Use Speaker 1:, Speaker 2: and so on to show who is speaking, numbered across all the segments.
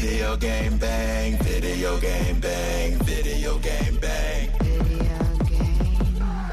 Speaker 1: Video game bang, video game bang, video game bang. Video game.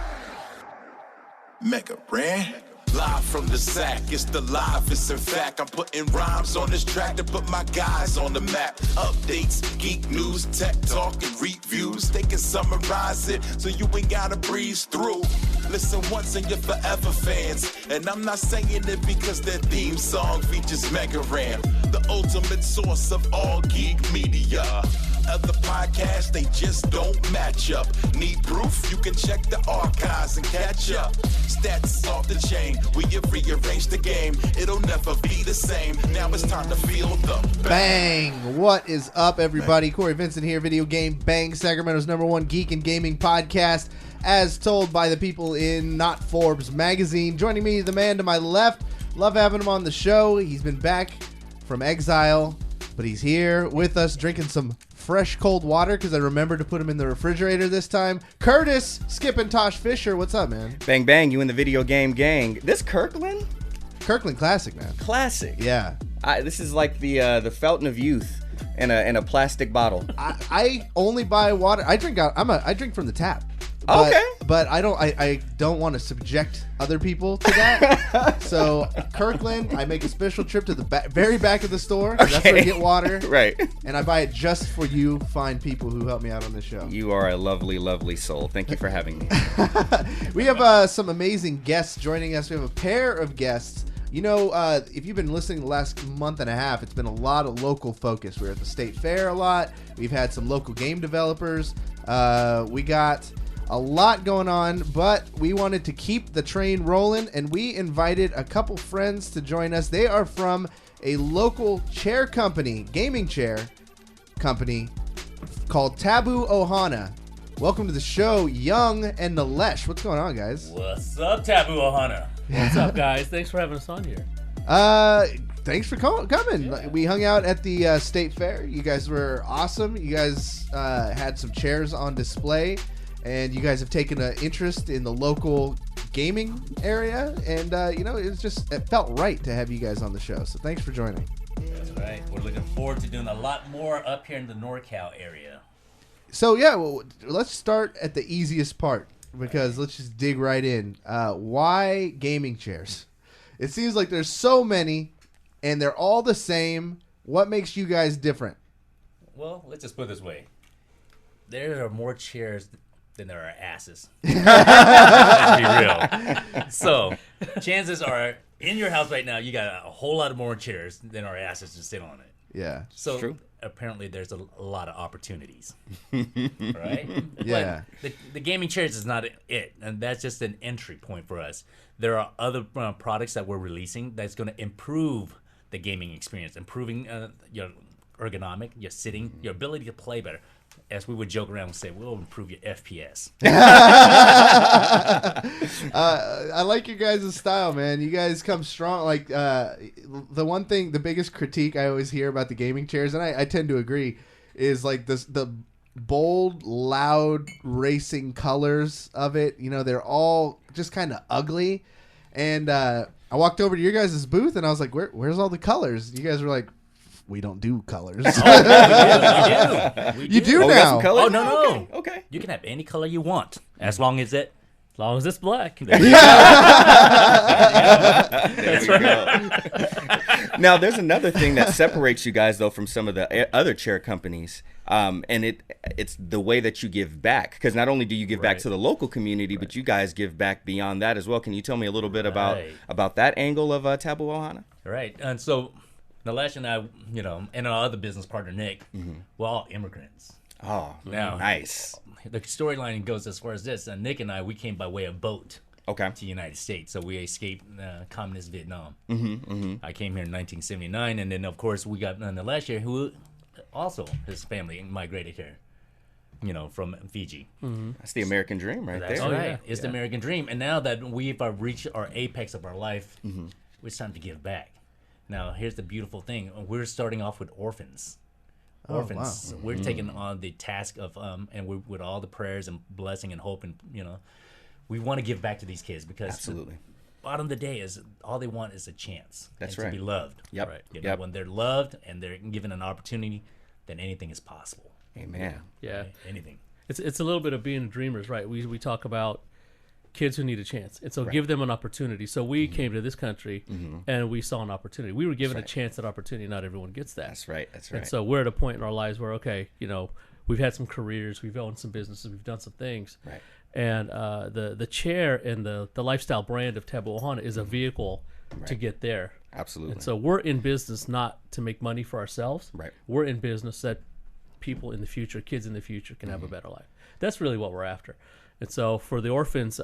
Speaker 1: Mega Brand. Live from the sack, it's the livest. In fact, I'm putting rhymes on this track to put my guys on the map. Updates, geek news, tech talk, and reviews. They can summarize it so you ain't gotta breeze through. Listen once and you're forever fans. And I'm not saying it because their theme song features Mega Ram, the ultimate source of all geek media. Other podcasts, they just don't match up. Need proof? You can check the archives and catch up. Stats off the chain, we have rearranged the game. It'll never be the same. Now it's time to feel the
Speaker 2: bang. What is up, everybody? Corey Vincent here, Video Game Bang, Sacramento's #1 geek and gaming podcast, as told by the people in Not Forbes magazine. Joining me, the man to my left. Love having him on the show. He's been back from exile, but he's here with us drinking some fresh cold water because I remembered to put him in the refrigerator this time. Curtis, Skip, and Tosh Fisher. What's up, man?
Speaker 3: Bang, bang. You in the video game gang. This Kirkland
Speaker 2: classic, man.
Speaker 3: Classic.
Speaker 2: Yeah.
Speaker 3: This is like the fountain of youth in a plastic bottle.
Speaker 2: I only buy water. I drink from the tap.
Speaker 3: Okay.
Speaker 2: But I don't want to subject other people to that. So Kirkland, I make a special trip to the very back of the store. Okay. That's where I get water.
Speaker 3: Right.
Speaker 2: And I buy it just for you fine people who help me out on this show.
Speaker 3: You are a lovely, lovely soul. Thank you for having me.
Speaker 2: We have some amazing guests joining us. We have a pair of guests. You know, if you've been listening the last month and a half, it's been a lot of local focus. We're at the state fair a lot. We've had some local game developers. We got a lot going on, but we wanted to keep the train rolling, and we invited a couple friends to join us. They are from a local chair company, gaming chair company, called Tabu Ohana. Welcome to the show, Young and Nalesh. What's going on, guys?
Speaker 4: What's up, Tabu Ohana?
Speaker 5: What's up, guys? Thanks for having us on here.
Speaker 2: Thanks for coming. Yeah. We hung out at the state fair. You guys were awesome. You guys had some chairs on display. And you guys have taken an interest in the local gaming area, and it felt right to have you guys on the show. So thanks for joining.
Speaker 4: That's right. We're looking forward to doing a lot more up here in the NorCal area.
Speaker 2: So yeah, well, let's start at the easiest part because let's just dig right in. Why gaming chairs? It seems like there's so many, and they're all the same. What makes you guys different?
Speaker 4: Well, let's just put it this way: there are more chairs than there are asses. Let's be real. So, chances are, in your house right now, you got a whole lot more chairs than our asses to sit on it.
Speaker 2: Yeah.
Speaker 4: So,
Speaker 3: true.
Speaker 4: Apparently, there's a lot of opportunities. Right?
Speaker 2: Yeah.
Speaker 4: But the gaming chairs is not it, and that's just an entry point for us. There are other products that we're releasing that's going to improve the gaming experience, improving your ergonomic, your sitting, your ability to play better. As we would joke around and say, we'll improve your FPS.
Speaker 2: I like your guys' style, man. You guys come strong. Like the biggest critique I always hear about the gaming chairs, and I tend to agree, is like the bold, loud, racing colors of it. You know, they're all just kind of ugly. And I walked over to your guys' booth, and I was like, where's all the colors? You guys were like, we don't do colors.
Speaker 4: Oh, we do.
Speaker 2: You do now.
Speaker 4: Oh, no.
Speaker 3: Okay.
Speaker 4: You can have any color you want, as long as it's black.
Speaker 3: That's right. Now, there's another thing that separates you guys, though, from some of the other chair companies, and it's the way that you give back. Because not only do you give back to the local community, but you guys give back beyond that as well. Can you tell me a little bit about that angle of Tabu Ohana?
Speaker 4: Right. And so Nalesh and I, and our other business partner, Nick, we're all immigrants.
Speaker 3: Oh,
Speaker 4: now,
Speaker 3: nice.
Speaker 4: The storyline goes as far as this. Nick and I, we came by way of boat to the United States. So we escaped communist Vietnam. I came here in 1979. And then, of course, we got Nalesh here, who also, his family migrated here, from Fiji.
Speaker 3: That's the American dream right
Speaker 4: That's
Speaker 3: there.
Speaker 4: Right. Yeah. It's the American dream. And now that we've reached our apex of our life, it's time to give back. Now, here's the beautiful thing. We're starting off with orphans. Orphans. Wow. We're taking on the task of, and we're, with all the prayers and blessing and hope, and we want to give back to these kids because
Speaker 3: absolutely,
Speaker 4: bottom of the day is all they want is a chance.
Speaker 3: That's
Speaker 4: and
Speaker 3: right.
Speaker 4: To be loved.
Speaker 3: Yep.
Speaker 4: Right. You know, when they're loved and they're given an opportunity, then anything is possible.
Speaker 3: Amen.
Speaker 5: Yeah.
Speaker 4: Anything.
Speaker 5: It's a little bit of being dreamers, right? We talk about kids who need a chance, and so give them an opportunity. So we came to this country and we saw an opportunity. We were given a chance at opportunity. Not everyone gets that.
Speaker 3: That's right.
Speaker 5: And so we're at a point in our lives where, okay, you know, we've had some careers, we've owned some businesses, we've done some things.
Speaker 3: Right.
Speaker 5: And the chair and the lifestyle brand of Tabu Ohana is a vehicle to get there.
Speaker 3: Absolutely.
Speaker 5: And so we're in business not to make money for ourselves.
Speaker 3: Right.
Speaker 5: We're in business that people in the future, kids in the future, can have a better life. That's really what we're after. And so for the orphans,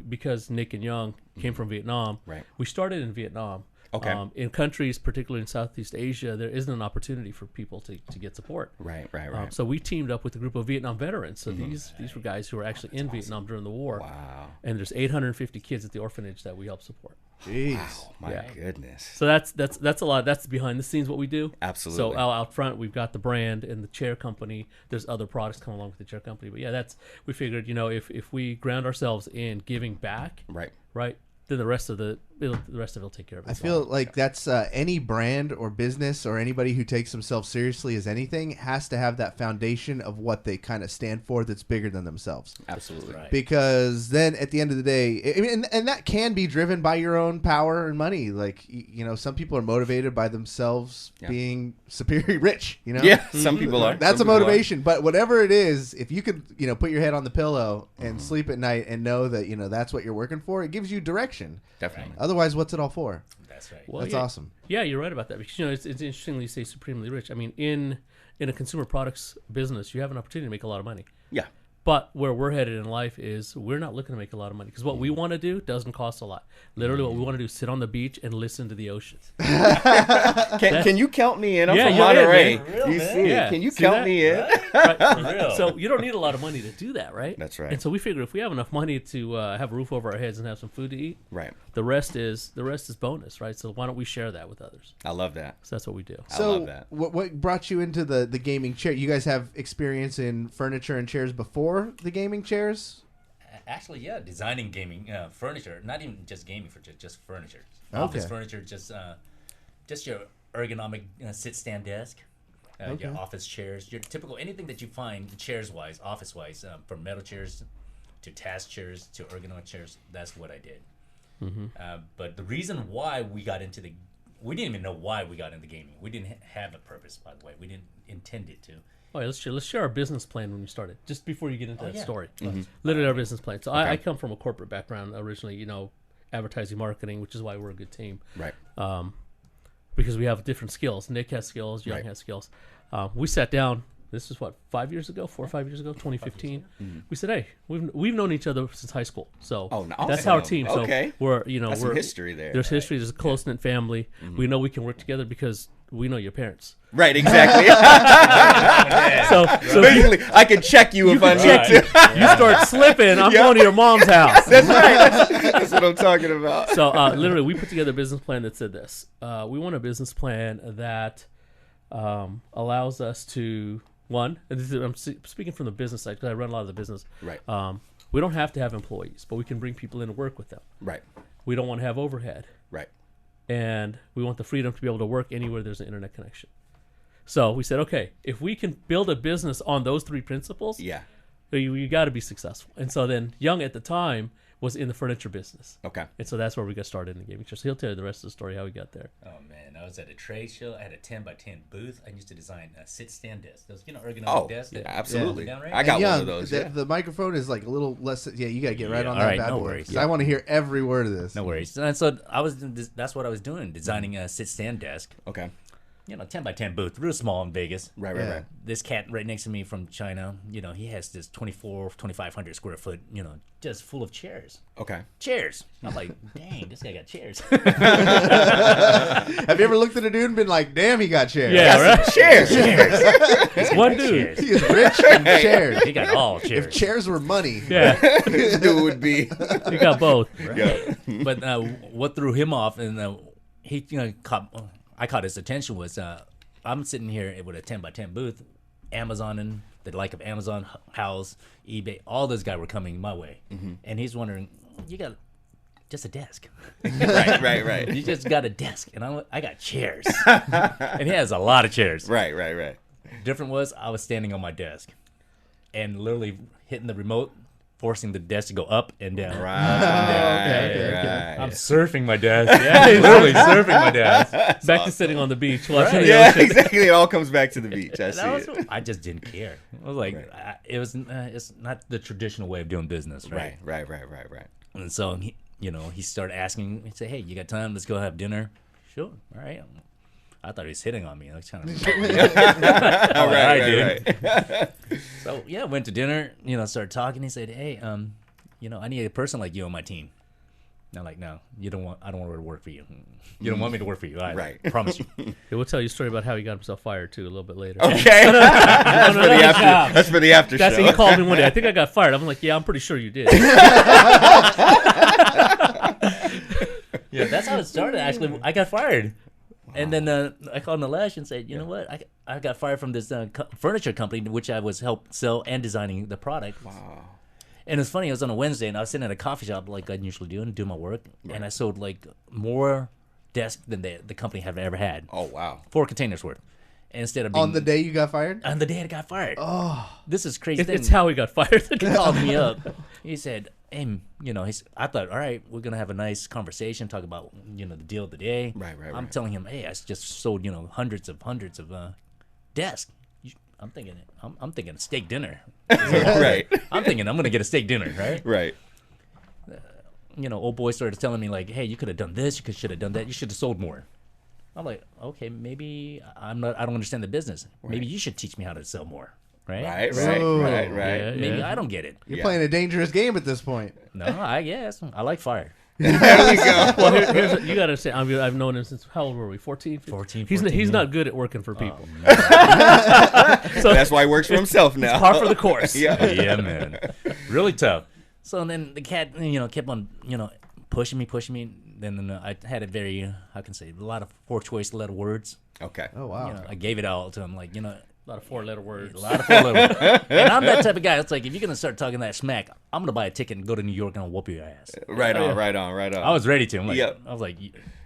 Speaker 5: because Nick and Young came from Vietnam, we started in Vietnam.
Speaker 3: Okay.
Speaker 5: In countries, particularly in Southeast Asia, there isn't an opportunity for people to get support.
Speaker 3: Right.
Speaker 5: So we teamed up with a group of Vietnam veterans. So these were guys who were actually in Vietnam during the war.
Speaker 3: Wow.
Speaker 5: And there's 850 kids at the orphanage that we help support.
Speaker 2: Jeez.
Speaker 3: Wow, my goodness.
Speaker 5: So that's a lot. That's behind the scenes what we do.
Speaker 3: Absolutely.
Speaker 5: So out front we've got the brand and the chair company. There's other products come along with the chair company. But yeah, we figured, you know, if we ground ourselves in giving back, right, then the rest of it'll take care of
Speaker 2: I
Speaker 5: itself.
Speaker 2: feel like that's any brand or business or anybody who takes themselves seriously as anything has to have that foundation of what they kind of stand for that's bigger than themselves.
Speaker 3: Absolutely.
Speaker 4: Right.
Speaker 2: Because then at the end of the day, I mean, and that can be driven by your own power and money. Like, you know, some people are motivated by themselves being superior rich, you know?
Speaker 3: Yeah, some people are.
Speaker 2: That's
Speaker 3: Some
Speaker 2: a
Speaker 3: people
Speaker 2: motivation. But whatever it is, if you could, you know, put your head on the pillow and sleep at night and know that, you know, that's what you're working for, it gives you direction.
Speaker 3: Definitely.
Speaker 2: Otherwise, what's it all for?
Speaker 4: That's right.
Speaker 5: Well,
Speaker 2: That's awesome.
Speaker 5: Yeah, you're right about that, because, you know, it's interesting you say supremely rich. I mean, in a consumer products business, you have an opportunity to make a lot of money.
Speaker 3: Yeah.
Speaker 5: But where we're headed in life is we're not looking to make a lot of money, because what we want to do doesn't cost a lot. Literally, what we want to do is sit on the beach and listen to the ocean.
Speaker 3: Can you count me in? I'm from
Speaker 5: you're
Speaker 3: Monterey.
Speaker 5: in, man.
Speaker 4: Real,
Speaker 3: You
Speaker 4: man.
Speaker 3: see?
Speaker 5: Yeah.
Speaker 3: Can you
Speaker 5: See
Speaker 3: count
Speaker 5: that?
Speaker 3: me in?
Speaker 5: Right? So you don't need a lot of money to do that, right?
Speaker 3: That's right.
Speaker 5: And so we figured if we have enough money to have a roof over our heads and have some food to eat,
Speaker 3: Right.
Speaker 5: the rest is bonus, right? So why don't we share that with others?
Speaker 3: I love that.
Speaker 5: So that's what we do.
Speaker 3: I love that.
Speaker 2: What brought you into the gaming chair? You guys have experience in furniture and chairs before the gaming chairs?
Speaker 4: Actually, yeah, designing gaming furniture, not even just gaming furniture, just furniture.
Speaker 2: Okay.
Speaker 4: Office furniture, just your ergonomic sit-stand desk, your office chairs, your typical anything that you find chairs-wise, office-wise, from metal chairs to task chairs to ergonomic chairs. That's what I did. But the reason why we got into we didn't even know why we got into gaming. We didn't have a purpose, by the way. We didn't intend it to.
Speaker 5: Oh, yeah, let's share our business plan when we started, just before you get into that
Speaker 4: yeah.
Speaker 5: story. Literally our business plan. So I come from a corporate background originally, you know, advertising, marketing, which is why we're a good team.
Speaker 3: Right.
Speaker 5: Because we have different skills. Nick has skills, Young has skills. We sat down. This is what, 5 years ago, 4 or 5 years ago, 2015. We said, hey, we've known each other since high school, so that's our team. So we're
Speaker 3: That's some history there.
Speaker 5: There's history. There's a close knit family. We know we can work together because we know your parents.
Speaker 3: Right, exactly.
Speaker 5: So
Speaker 3: basically, I can check you if I need to.
Speaker 5: you start slipping, I'm going to your mom's house.
Speaker 3: That's right. That's what I'm talking about.
Speaker 5: So literally, we put together a business plan that said this. We want a business plan that allows us to, one, and this is, I'm speaking from the business side because I run a lot of the business.
Speaker 3: Right.
Speaker 5: We don't have to have employees, but we can bring people in to work with them.
Speaker 3: Right.
Speaker 5: We don't want to have overhead.
Speaker 3: Right.
Speaker 5: And we want the freedom to be able to work anywhere there's an internet connection. So we said, okay, if we can build a business on those three principles, you got to be successful. And so then Young at the time was in the furniture business.
Speaker 3: Okay.
Speaker 5: And so that's where we got started in the gaming show. So he'll tell you the rest of the story, how we got there.
Speaker 4: Oh, man. I was at a trade show. I had a 10x10 booth. I used to design a sit-stand desk. Those, ergonomic desks.
Speaker 3: Yeah, absolutely.
Speaker 4: Down, right?
Speaker 3: I got
Speaker 2: Young,
Speaker 3: one of those.
Speaker 2: The microphone is like a little less. Yeah, you got to get right on
Speaker 4: all
Speaker 2: that
Speaker 4: right,
Speaker 2: bad
Speaker 4: no
Speaker 2: boy.
Speaker 4: worries.
Speaker 2: 'Cause I want to hear every word of this.
Speaker 4: No worries. And so that's what I was doing, designing a sit-stand desk.
Speaker 3: Okay.
Speaker 4: 10x10 booth, real small in Vegas.
Speaker 3: Right.
Speaker 4: This cat right next to me from China, he has this 2,500 square foot, just full of chairs.
Speaker 3: Okay.
Speaker 4: Chairs. I'm like, dang, this guy got chairs.
Speaker 2: Have you ever looked at a dude and been like, damn, he got chairs?
Speaker 5: Yeah, right?
Speaker 3: Cheers.
Speaker 5: One dude.
Speaker 2: He is rich and chairs.
Speaker 4: He got all chairs.
Speaker 2: If chairs were money.
Speaker 5: Yeah,
Speaker 3: This dude would be.
Speaker 5: you got both.
Speaker 3: Yeah.
Speaker 4: But what threw him off, and he I caught his attention was I'm sitting here with a 10x10 booth, Amazon and the like of Amazon, House, eBay, all those guys were coming my way, and he's wondering, you got just a desk.
Speaker 3: Right.
Speaker 4: You just got a desk, and I got chairs. And he has a lot of chairs.
Speaker 3: Right.
Speaker 4: Different was I was standing on my desk and literally hitting the remote, forcing the desk to go up and down.
Speaker 3: Right.
Speaker 4: I'm surfing my desk. Yeah, literally surfing my desk.
Speaker 5: Back to sitting on the beach watching the
Speaker 3: Yeah,
Speaker 5: ocean.
Speaker 3: exactly. It all comes back to the beach. I see it.
Speaker 4: I just didn't care. I was like, it's not the traditional way of doing business, right?
Speaker 3: Right.
Speaker 4: And so he started asking. He said, "Hey, you got time? Let's go have dinner." Sure. All right. I thought he was hitting on me. I was kind of all right, dude. So yeah, went to dinner. Started talking. He said, "Hey, I need a person like you on my team." And I'm like, "No, you don't want. I don't want to work for you. You don't want me to work for you. I promise you."
Speaker 5: Yeah, we'll tell you a story about how he got himself fired too a little bit later.
Speaker 3: Okay. That's for the after show.
Speaker 5: He called me one day. I think I got fired. I'm like, yeah, I'm pretty sure you did.
Speaker 4: Yeah, that's how it started. Actually, I got fired. And then I called Nalesh and said, you know what? I got fired from this furniture company, which I was helped sell and designing the product.
Speaker 3: Wow.
Speaker 4: And it's funny, it was on a Wednesday, and I was sitting at a coffee shop like I usually do and do my work. Right. And I sold like more desks than the company had ever had.
Speaker 3: Oh, wow.
Speaker 4: 4 containers worth. And instead of
Speaker 2: on the day you got fired?
Speaker 4: On the day I got fired. Oh. This is crazy.
Speaker 5: It's how he got fired.
Speaker 4: He called me up. He said, hey, I thought, all right, we're going to have a nice conversation, talk about, the deal of the day.
Speaker 3: Right.
Speaker 4: I'm telling him, hey, I just sold, hundreds of desks. I'm thinking a steak dinner.
Speaker 3: Right.
Speaker 4: I'm thinking I'm going to get a steak dinner, right?
Speaker 3: Right.
Speaker 4: Old boy started telling me like, hey, you could have done this, you should have done that, you should have sold more. I'm like, okay, maybe I don't understand the business. Right. Maybe you should teach me how to sell more. Right.
Speaker 3: Yeah,
Speaker 4: maybe I don't get it.
Speaker 2: You're playing a dangerous game at this point.
Speaker 4: No, I guess. I like fire.
Speaker 3: There we go.
Speaker 5: Well, you got to say, I've known him since, how old were we? 14?
Speaker 4: 14.
Speaker 5: He's not good at working for people.
Speaker 3: So that's why he works for himself now.
Speaker 5: It's par for the course.
Speaker 4: Yeah, man. Really tough. So then the cat, kept on, pushing me. Then I had a very, how can I say, a lot of 4-choice letter words.
Speaker 3: Okay.
Speaker 2: Oh, wow.
Speaker 4: I gave it all to him, like,
Speaker 5: a lot of 4-letter words.
Speaker 4: A lot of 4-letter words. And I'm that type of guy. It's like, if you're going to start talking that smack, I'm going to buy a ticket and go to New York and I'll whoop your ass.
Speaker 3: Right on.
Speaker 4: I was ready to. I was like,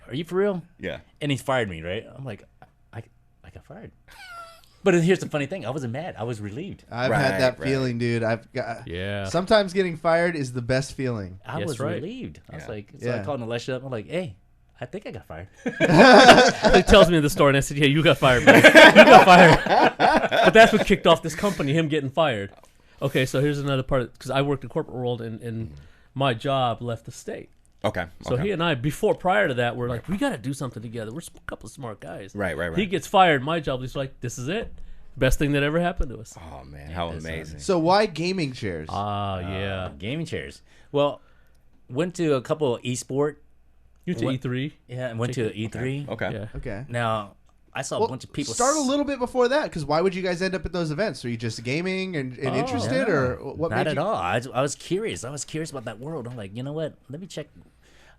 Speaker 4: are you for real?
Speaker 3: Yeah.
Speaker 4: And he fired me, right? I'm like, I got fired. But here's the funny thing. I wasn't mad. I was relieved.
Speaker 2: I've had that feeling, dude. Sometimes getting fired is the best feeling.
Speaker 4: I was relieved. I was like, I called Nalesh up. I'm like, hey, I think I got fired.
Speaker 5: He tells me in the store, and I said, yeah, you got fired, man. You got fired. But that's what kicked off this company, him getting fired. Okay, so here's another part. Because I worked in corporate world, and my job left the state.
Speaker 3: Okay.
Speaker 5: So he and I, prior to that, we're like, we got to do something together. We're a couple of smart guys.
Speaker 3: Right.
Speaker 5: He gets fired. My job is like, this is it. Best thing that ever happened to us.
Speaker 3: Oh, man. How amazing.
Speaker 2: So why gaming chairs?
Speaker 5: Yeah.
Speaker 4: Gaming chairs. Well, went to a couple of eSport.
Speaker 5: You went to E3?
Speaker 4: Yeah, I went to E3.
Speaker 3: Okay.
Speaker 5: Yeah.
Speaker 2: Okay.
Speaker 4: Now, I saw a bunch of people.
Speaker 2: Start a little bit before that, because why would you guys end up at those events? Are you just gaming and interested, or what?
Speaker 4: Not at all. I was curious. I was curious about that world. I'm like, you know what? Let me check.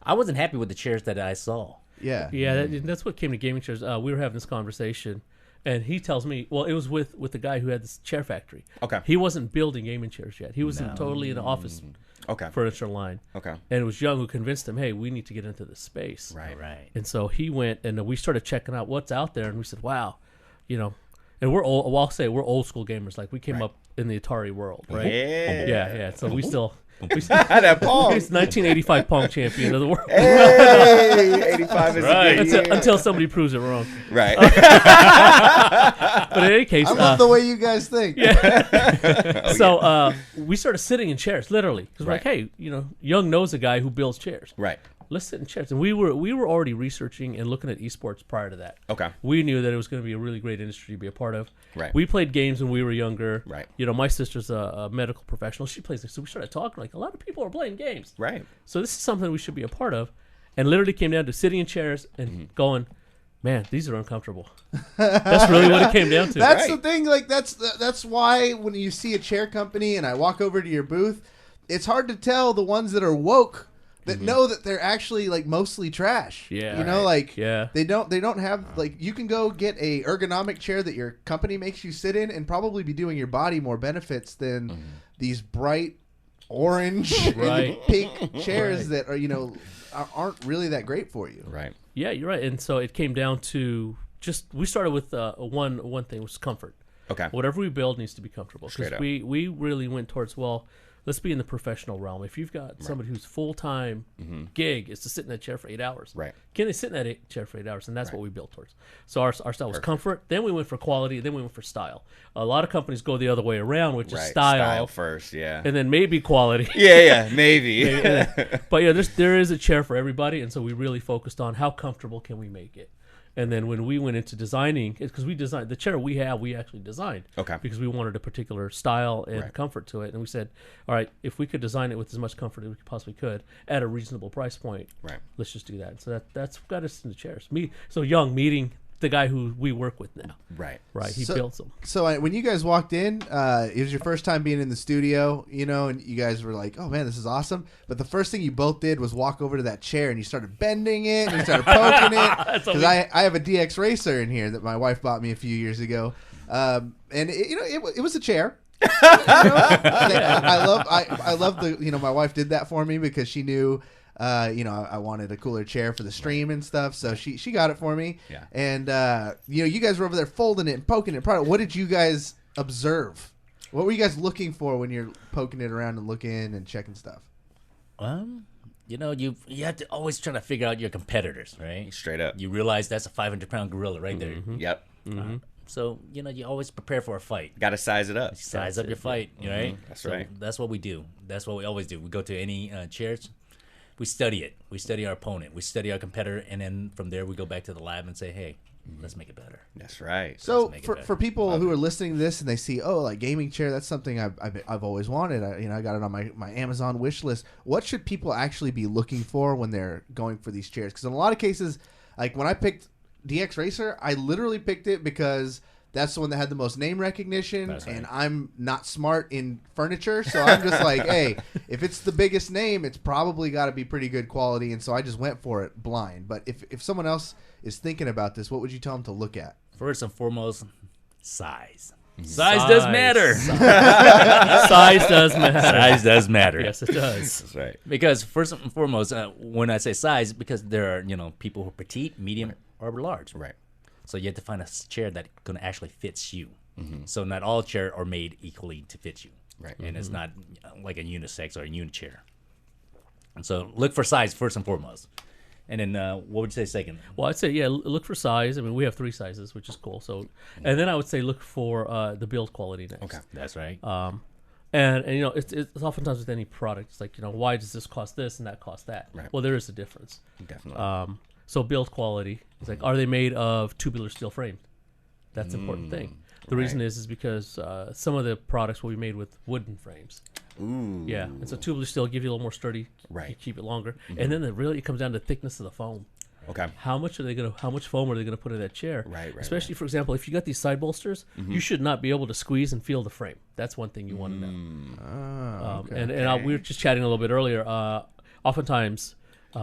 Speaker 4: I wasn't happy with the chairs that I saw.
Speaker 2: Yeah.
Speaker 5: Yeah, that's what came to gaming chairs. We were having this conversation, and he tells me, well, it was with the guy who had this chair factory.
Speaker 3: Okay.
Speaker 5: He wasn't building gaming chairs yet. He was totally in the office furniture line.
Speaker 3: Okay.
Speaker 5: And it was Young who convinced him, hey, we need to get into this space.
Speaker 4: Right.
Speaker 5: And so he went, and we started checking out what's out there, and we said, wow, and we're old. Well, I'll say we're old school gamers. Like, we came up in the Atari world, right? Yeah. So we still.
Speaker 3: That Pong.
Speaker 5: He's 1985 Pong champion of the world.
Speaker 3: Hey, 85 is
Speaker 5: right.
Speaker 3: a good year.
Speaker 5: Until somebody proves it wrong.
Speaker 3: Right.
Speaker 5: But in any case,
Speaker 2: I love the way you guys think.
Speaker 5: Yeah. So we started sitting in chairs, literally, because we're like, hey, Young knows a guy who builds chairs.
Speaker 3: Right.
Speaker 5: Let's sit in chairs. And we were already researching and looking at esports prior to that.
Speaker 3: Okay.
Speaker 5: We knew that it was going to be a really great industry to be a part of.
Speaker 3: Right.
Speaker 5: We played games when we were younger.
Speaker 3: Right.
Speaker 5: My sister's a medical professional. She plays. So we started talking like a lot of people are playing games.
Speaker 3: Right.
Speaker 5: So this is something we should be a part of. And literally came down to sitting in chairs and going, man, these are uncomfortable. That's really what it came down to.
Speaker 2: That's the thing. Like that's why when you see a chair company and I walk over to your booth, it's hard to tell the ones that are woke that know that they're actually like mostly trash.
Speaker 5: Yeah.
Speaker 2: They don't have like, you can go get a ergonomic chair that your company makes you sit in and probably be doing your body more benefits than these bright orange,
Speaker 5: right,
Speaker 2: pink chairs that are aren't really that great for you.
Speaker 3: Right.
Speaker 5: Yeah, you're right. And so it came down to we started with one thing, which was comfort.
Speaker 3: Okay.
Speaker 5: Whatever we build needs to be comfortable.
Speaker 3: Straight up.
Speaker 5: We really went towards, let's be in the professional realm. If you've got somebody whose full-time gig is to sit in that chair for 8 hours,
Speaker 3: right?
Speaker 5: Can they sit in that chair for 8 hours? And that's what we built towards. So our style was comfort. Then we went for quality. Then we went for style. A lot of companies go the other way around, which is style
Speaker 3: first, yeah,
Speaker 5: and then maybe quality.
Speaker 3: yeah, maybe.
Speaker 5: But yeah, there is a chair for everybody, and so we really focused on how comfortable can we make it. And then when we went into designing, because we designed the chair we actually designed.
Speaker 3: Okay.
Speaker 5: Because we wanted a particular style and comfort to it. And we said, all right, if we could design it with as much comfort as we possibly could at a reasonable price point, let's just do that. So that's got us into chairs. So Young meeting the guy who we work with now.
Speaker 3: Right.
Speaker 5: He built them.
Speaker 2: So when you guys walked in, it was your first time being in the studio, and you guys were like, "Oh man, this is awesome!" But the first thing you both did was walk over to that chair and you started bending it and you started poking it. Because I have a DX Racer in here that my wife bought me a few years ago, and it was a chair. I love the my wife did that for me because she knew. I wanted a cooler chair for the stream and stuff, so she got it for me.
Speaker 3: Yeah.
Speaker 2: And you guys were over there folding it and poking it. What did you guys observe? What were you guys looking for when you're poking it around and looking and checking stuff?
Speaker 4: You have to always try to figure out your competitors, right?
Speaker 3: Straight up.
Speaker 4: You realize that's a 500-pound gorilla right there.
Speaker 3: Yep.
Speaker 4: So you always prepare for a fight.
Speaker 3: Got to size it up.
Speaker 4: Size up your fight, right?
Speaker 3: That's right.
Speaker 4: That's what we do. That's what we always do. We go to any chairs. We study it. We study our opponent. We study our competitor, and then from there we go back to the lab and say, "Hey, let's make it better."
Speaker 3: That's right.
Speaker 2: So for people who are listening to this and they see, like gaming chair, that's something I've always wanted. I got it on my Amazon wish list. What should people actually be looking for when they're going for these chairs? Because in a lot of cases, like when I picked DX Racer, I literally picked it because that's the one that had the most name recognition, and I'm not smart in furniture, so I'm just like, hey, if it's the biggest name, it's probably got to be pretty good quality, and so I just went for it blind. But if someone else is thinking about this, what would you tell them to look at?
Speaker 4: First and foremost, size. Size does matter.
Speaker 5: Size does matter.
Speaker 4: Size does matter.
Speaker 5: Yes, it does.
Speaker 3: That's right.
Speaker 4: Because first and foremost, when I say size, because there are people who are petite, medium, or large.
Speaker 3: Right.
Speaker 4: So you have to find a chair that going to actually fits you. So not all chairs are made equally to fit you.
Speaker 3: Right.
Speaker 4: And it's not like a unisex or a unichair. And so look for size first and foremost. And then what would you say second?
Speaker 5: Well, I'd say, look for size. I mean, we have 3 sizes, which is cool. So, and then I would say look for the build quality next.
Speaker 3: Okay.
Speaker 4: That's right.
Speaker 5: And it's oftentimes with any product, it's like, why does this cost this and that cost that?
Speaker 3: Right.
Speaker 5: Well, there is a difference.
Speaker 3: Definitely.
Speaker 5: So build quality. It's like, are they made of tubular steel frames? That's an important thing. The reason is because some of the products will be made with wooden frames.
Speaker 3: Ooh.
Speaker 5: Yeah, and so tubular steel give you a little more sturdy.
Speaker 3: Right.
Speaker 5: You keep it longer, and then it comes down to the thickness of the foam.
Speaker 3: Okay.
Speaker 5: How much foam are they gonna put in that chair?
Speaker 3: Right.
Speaker 5: Especially, for example, if you got these side bolsters, you should not be able to squeeze and feel the frame. That's one thing you want to know.
Speaker 2: Okay.
Speaker 5: And we were just chatting a little bit earlier. Oftentimes,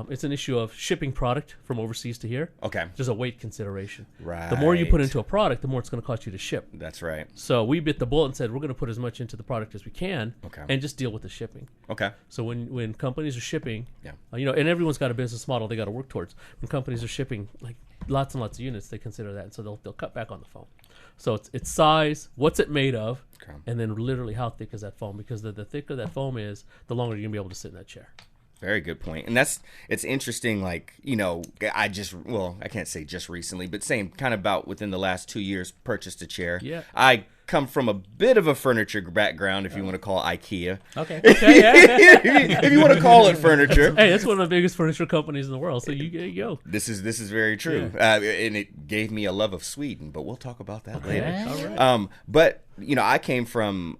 Speaker 5: it's an issue of shipping product from overseas to here.
Speaker 3: Okay.
Speaker 5: There's a weight consideration.
Speaker 3: Right.
Speaker 5: The more you put into a product, the more it's going to cost you to ship.
Speaker 3: That's right.
Speaker 5: So we bit the bullet and said we're going to put as much into the product as we can, and just deal with the shipping.
Speaker 3: Okay.
Speaker 5: So when companies are shipping,
Speaker 3: Yeah.
Speaker 5: And everyone's got a business model they got to work towards. When companies are shipping like lots and lots of units, they consider that, and so they'll cut back on the foam. So it's size, what's it made of, and then literally how thick is that foam? Because the thicker that foam is, the longer you're gonna be able to sit in that chair.
Speaker 3: Very good point. And it's interesting, like, I can't say just recently, but same kind of about within the last 2 years, purchased a chair.
Speaker 5: Yeah.
Speaker 3: I come from a bit of a furniture background, if you want to call IKEA.
Speaker 4: Okay.
Speaker 3: If you want to call it furniture.
Speaker 5: Hey, it's one of the biggest furniture companies in the world, so you go.
Speaker 3: This is very true. And it gave me a love of Sweden, but we'll talk about that later.
Speaker 5: All right.
Speaker 3: But I came from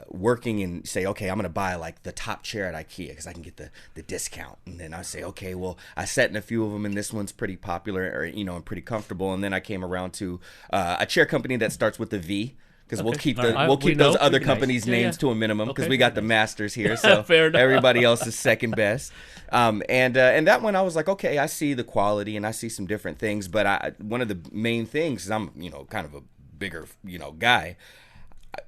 Speaker 3: working and say, okay, I'm going to buy like the top chair at IKEA because I can get the discount. And then I say, okay, well, I sat in a few of them and this one's pretty popular or, and pretty comfortable. And then I came around to a chair company that starts with a V. Because we'll keep those other companies' names to a minimum because we got the masters here, so everybody else is second best. And that one I was like, okay, I see the quality and I see some different things, but one of the main things is I'm kind of a bigger guy.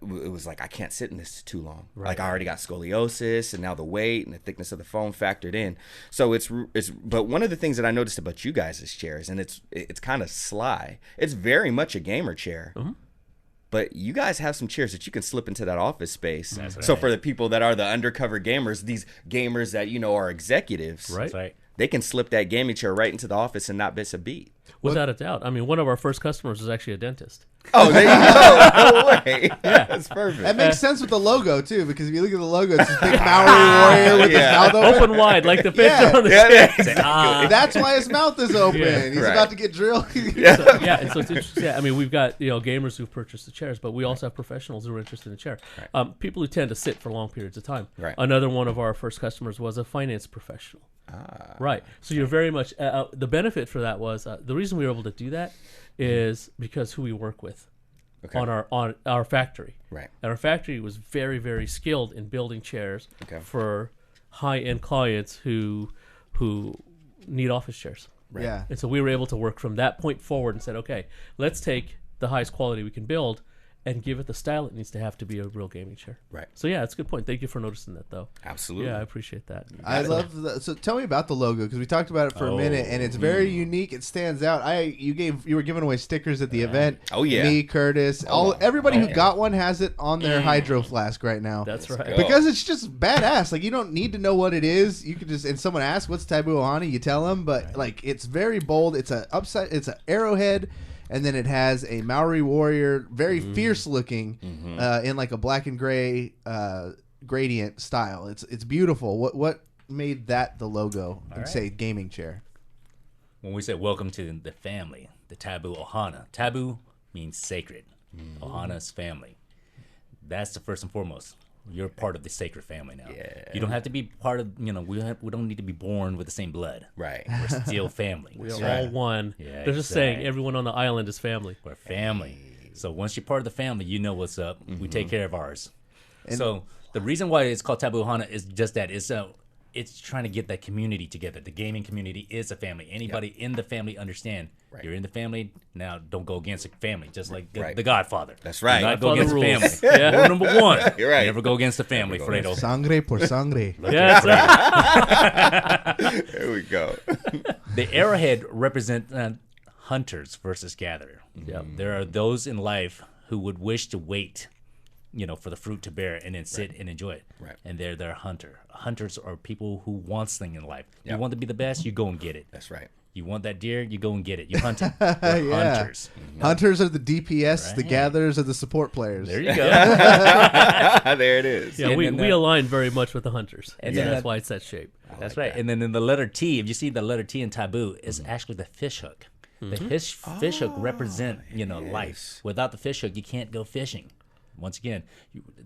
Speaker 3: it was like I can't sit in this too long. Right. Like I already got scoliosis, and now the weight and the thickness of the foam factored in. So it's but one of the things that I noticed about you guys' chairs, and it's kind of sly. It's very much a gamer chair. Mm-hmm. But you guys have some chairs that you can slip into that office space. That's right. So for the people that are the undercover gamers, these gamers that are executives,
Speaker 5: right?
Speaker 3: They can slip that gaming chair right into the office and not miss a beat.
Speaker 5: Without a doubt. I mean, one of our first customers was actually a dentist.
Speaker 3: Oh, there you go. No way. Yeah. That's perfect.
Speaker 2: That makes sense with the logo, too, because if you look at the logo, it's this big Maori warrior with his mouth
Speaker 5: open wide, like the picture on the screen.
Speaker 2: That's why his mouth is open. He's about to get drilled.
Speaker 5: And so it's interesting. I mean, we've got gamers who've purchased the chairs, but we also have professionals who are interested in the chair. Right. People who tend to sit for long periods of time. Right. Another one of our first customers was a finance professional. Right. So you're very much the benefit for that was the reason we were able to do that is because who we work with on our factory. Right. And our factory was very, very skilled in building chairs for high-end clients who need office chairs. Right. Yeah. And so we were able to work from that point forward and said, okay, let's take the highest quality we can build and give it the style it needs to have to be a real gaming chair. Right. So yeah, that's a good point. Thank you for noticing that, though.
Speaker 3: Absolutely.
Speaker 5: Yeah, I appreciate that.
Speaker 2: I love that. So tell me about the logo, because we talked about it for a minute, and it's very unique. It stands out. You were giving away stickers at the event. Oh yeah. Me, Curtis, everybody who got one has it on their hydro flask right now.
Speaker 5: That's right.
Speaker 2: Because it's just badass. Like, you don't need to know what it is. You could just, and someone asks what's Tabu Ohana, you tell them. But like, it's very bold. It's an arrowhead. And then it has a Maori warrior, very fierce looking, in like a black and gray gradient style. It's beautiful. What made that the logo and say gaming chair?
Speaker 4: When we say welcome to the family, the Tabu Ohana. Tabu means sacred. Ohana is family. That's the first and foremost. You're part of the sacred family now. Yeah. You don't have to be part of, we don't need to be born with the same blood. Right. We're still family.
Speaker 5: We're all one. Yeah, they're just saying everyone on the island is family.
Speaker 4: We're family. So once you're part of the family, you know what's up. We take care of ours. And so the reason why it's called Tabu Ohana is just that. It's trying to get that community together. The gaming community is a family. Anybody in the family understand. Right. You're in the family, now don't go against the family, just like the Godfather.
Speaker 3: That's right.
Speaker 4: Do not go against the family. Rule number one. You're right. Never go against the family, Fredo.
Speaker 2: Sangre por sangre.
Speaker 5: That's right.
Speaker 3: There we go.
Speaker 4: The arrowhead represents hunters versus gatherer. There are those in life who would wish to wait for the fruit to bear and then sit and enjoy it. Right. And they're a hunter. Hunters are people who wants things in life. You want to be the best, you go and get it.
Speaker 3: That's right.
Speaker 4: You want that deer, you go and get it. You hunt it. Hunters.
Speaker 2: Hunters are the DPS, the gatherers are the support players.
Speaker 4: There you go.
Speaker 3: There it is.
Speaker 5: Yeah, we align very much with the hunters. And that's why it's that shape.
Speaker 4: That's right. That. And then in the letter T, if you see the letter T in Tabu, is actually the fish hook. The fish hook represent, life. Without the fish hook, you can't go fishing. Once again,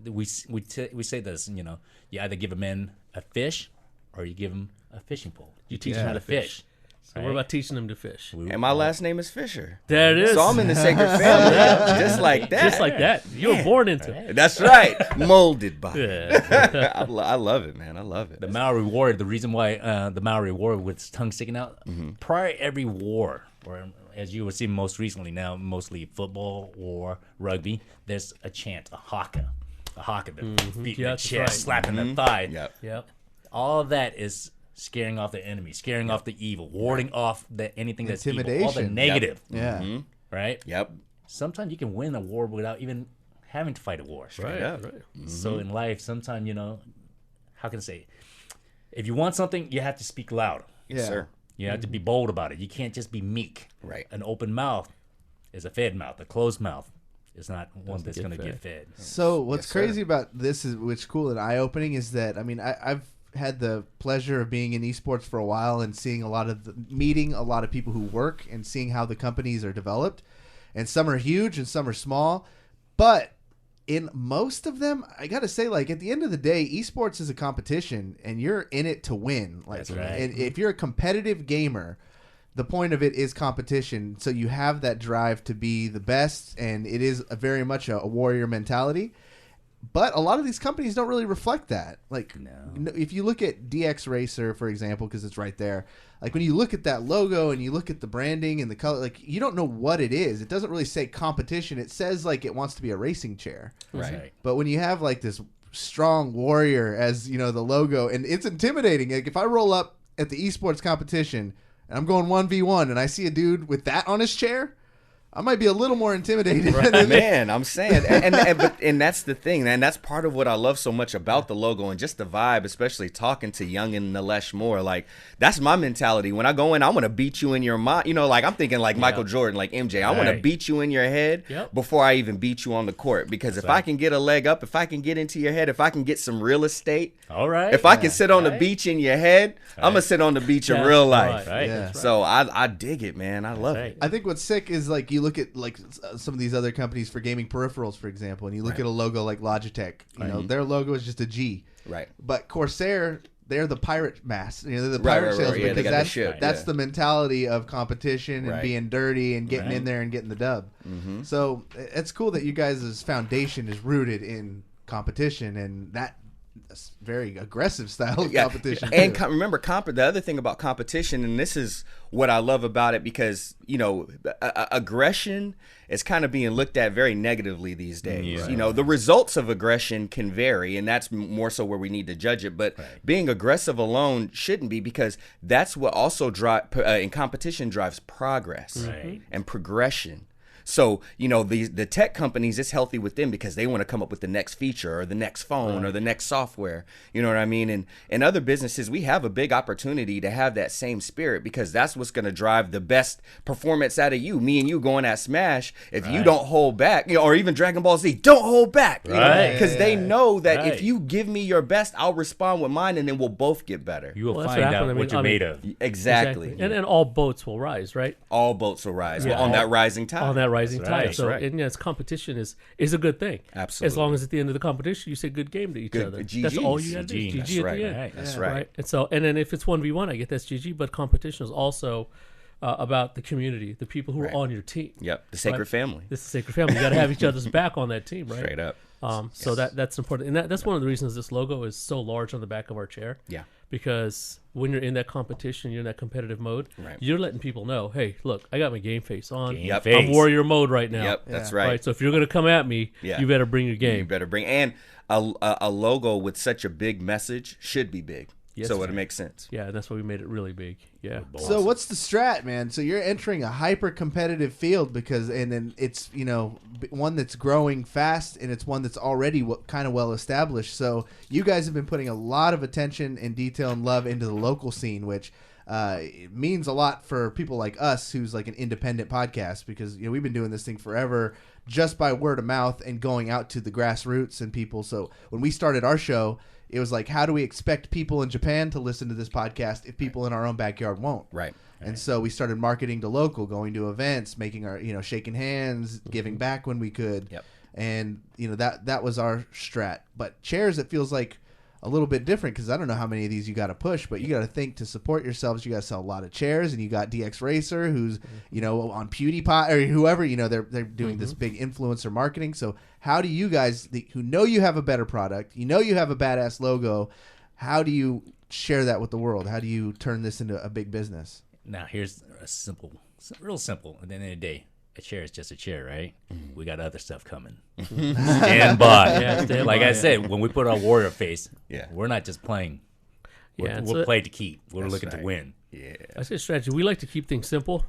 Speaker 4: we say this, you either give a man a fish or you give him a fishing pole. You teach him how to fish.
Speaker 5: So we're about teaching him to fish.
Speaker 3: And my last name is Fisher.
Speaker 5: There it is.
Speaker 3: So I'm in the sacred family. Just like that.
Speaker 5: Just like that. You were born into it.
Speaker 3: That's right. Molded by it. I love it, man. I love it.
Speaker 4: The Maori warrior, the reason why the Maori warrior with his tongue sticking out, prior to every war, or as you will see most recently now, mostly football or rugby, there's a chant, a haka. A haka, the feet in the chest, slapping the thigh. Yep. All of that is scaring off the enemy, scaring off the evil, warding off anything that's evil, all the negative.
Speaker 2: Yeah.
Speaker 4: Right?
Speaker 3: Yep.
Speaker 4: Sometimes you can win a war without even having to fight a war.
Speaker 5: Right.
Speaker 4: So in life, sometimes, how can I say, if you want something, you have to speak loud.
Speaker 3: Yes, sir.
Speaker 4: You have to be bold about it. You can't just be meek.
Speaker 3: Right.
Speaker 4: An open mouth is a fed mouth. A closed mouth is not one that's going to get fed.
Speaker 2: So what's crazy about this is, which is cool and eye-opening, is that, I've had the pleasure of being in esports for a while and seeing meeting a lot of people who work and seeing how the companies are developed, and some are huge and some are small, but in most of them, I gotta say, like, at the end of the day, esports is a competition and you're in it to win. Like, that's right. And if you're a competitive gamer, the point of it is competition, so you have that drive to be the best, and it is very much a warrior mentality. But a lot of these companies don't really reflect that. Like, if you look at DX Racer, for example, because it's right there, like when you look at that logo and you look at the branding and the color, like you don't know what it is. It doesn't really say competition. It says like it wants to be a racing chair.
Speaker 3: Right.
Speaker 2: But when you have like this strong warrior as, you know, the logo, and it's intimidating. Like if I roll up at the esports competition and I'm going 1v1 and I see a dude with that on his chair, I might be a little more intimidated.
Speaker 3: Right. Man, I'm saying, and that's the thing, and that's part of what I love so much about the logo and just the vibe, especially talking to Young and Nalesh more. Like, that's my mentality. When I go in, I want to beat you in your mind. You know, like I'm thinking like Michael Jordan, like MJ. I want to beat you in your head before I even beat you on the court. Because if I can get a leg up, if I can get into your head, if I can get some real estate, if I can sit on the beach in your head, I'm gonna sit on the beach in real life. So I dig it, man. I love it.
Speaker 2: I think what's sick is like you look at like some of these other companies for gaming peripherals, for example, and you look at a logo like Logitech. You know, their logo is just a G.
Speaker 3: Right.
Speaker 2: But Corsair, they're the pirate mask. You know, they're the pirate salesman because that's the mentality of competition and being dirty and getting in there and getting the dub. So it's cool that you guys' foundation is rooted in competition, and that's very aggressive style of competition.
Speaker 3: And remember, the other thing about competition, and this is what I love about it, because, you know, aggression is kind of being looked at very negatively these days. You know, the results of aggression can vary, and that's more so where we need to judge it. But being aggressive alone shouldn't be, because that's what also in competition drives progress and progression. So, you know, the tech companies, it's healthy with them because they want to come up with the next feature or the next phone or the next software. You know what I mean? And in other businesses, we have a big opportunity to have that same spirit, because that's what's going to drive the best performance out of you. Me and you going at Smash, if you don't hold back, you know, or even Dragon Ball Z, don't hold back. Because they know that if you give me your best, I'll respond with mine, and then we'll both get better.
Speaker 4: You will find out what you're made of.
Speaker 3: Exactly.
Speaker 5: And all boats will rise, right?
Speaker 3: All boats will rise on that rising tide.
Speaker 5: On that rising tide. So, and yes, competition is a good thing.
Speaker 3: Absolutely.
Speaker 5: As long as at the end of the competition you say good game to each other.
Speaker 3: GGs.
Speaker 5: That's all you got to do. GG
Speaker 3: That's
Speaker 5: at
Speaker 3: right.
Speaker 5: the end.
Speaker 3: That's right.
Speaker 5: And so, and then if it's 1v1, I get that's GG. But competition is also about the community, the people who are on your team.
Speaker 3: Yep. The sacred family.
Speaker 5: This is sacred family. You got to have each other's back on that team, right?
Speaker 3: Straight up.
Speaker 5: So that's important, and that's one of the reasons this logo is so large on the back of our chair.
Speaker 3: Yeah.
Speaker 5: Because when you're in that competition, you're in that competitive mode. You're letting people know, hey, look, I got my game face on. I'm warrior mode right now.
Speaker 3: Yep, that's right.
Speaker 5: So if you're going to come at me, you better bring your game.
Speaker 3: You better bring, and a logo with such a big message should be big. Yes, so it makes sense.
Speaker 5: Yeah, and that's why we made it really big. Yeah.
Speaker 2: So what's the strat, man? So you're entering a hyper competitive field and then it's, you know, one that's growing fast, and it's one that's already kind of well established. So you guys have been putting a lot of attention and detail and love into the local scene, which it means a lot for people like us, who's like an independent podcast, because, you know, we've been doing this thing forever just by word of mouth and going out to the grassroots and people. So when we started our show, it was like, how do we expect people in Japan to listen to this podcast if people in our own backyard won't?
Speaker 3: Right.
Speaker 2: And so we started marketing to local, going to events, making our, you know, shaking hands, giving back when we could.
Speaker 3: Yep.
Speaker 2: And, you know, that was our strat. But chairs, it feels like a little bit different, because I don't know how many of these you got to push, but you got to think to support yourselves. You got to sell a lot of chairs, and you got DX Racer, who's, you know, on PewDiePie or whoever, you know, they're doing this big influencer marketing. So how do you guys, who know you have a better product, you know you have a badass logo, how do you share that with the world? How do you turn this into a big business?
Speaker 4: Now, here's real simple. At the end of the day, a chair is just a chair, right? We got other stuff coming. Stand by. Like I said, when we put our warrior face, we're not just playing. We'll play to keep. We're looking to win.
Speaker 5: Yeah, that's a strategy. We like to keep things simple,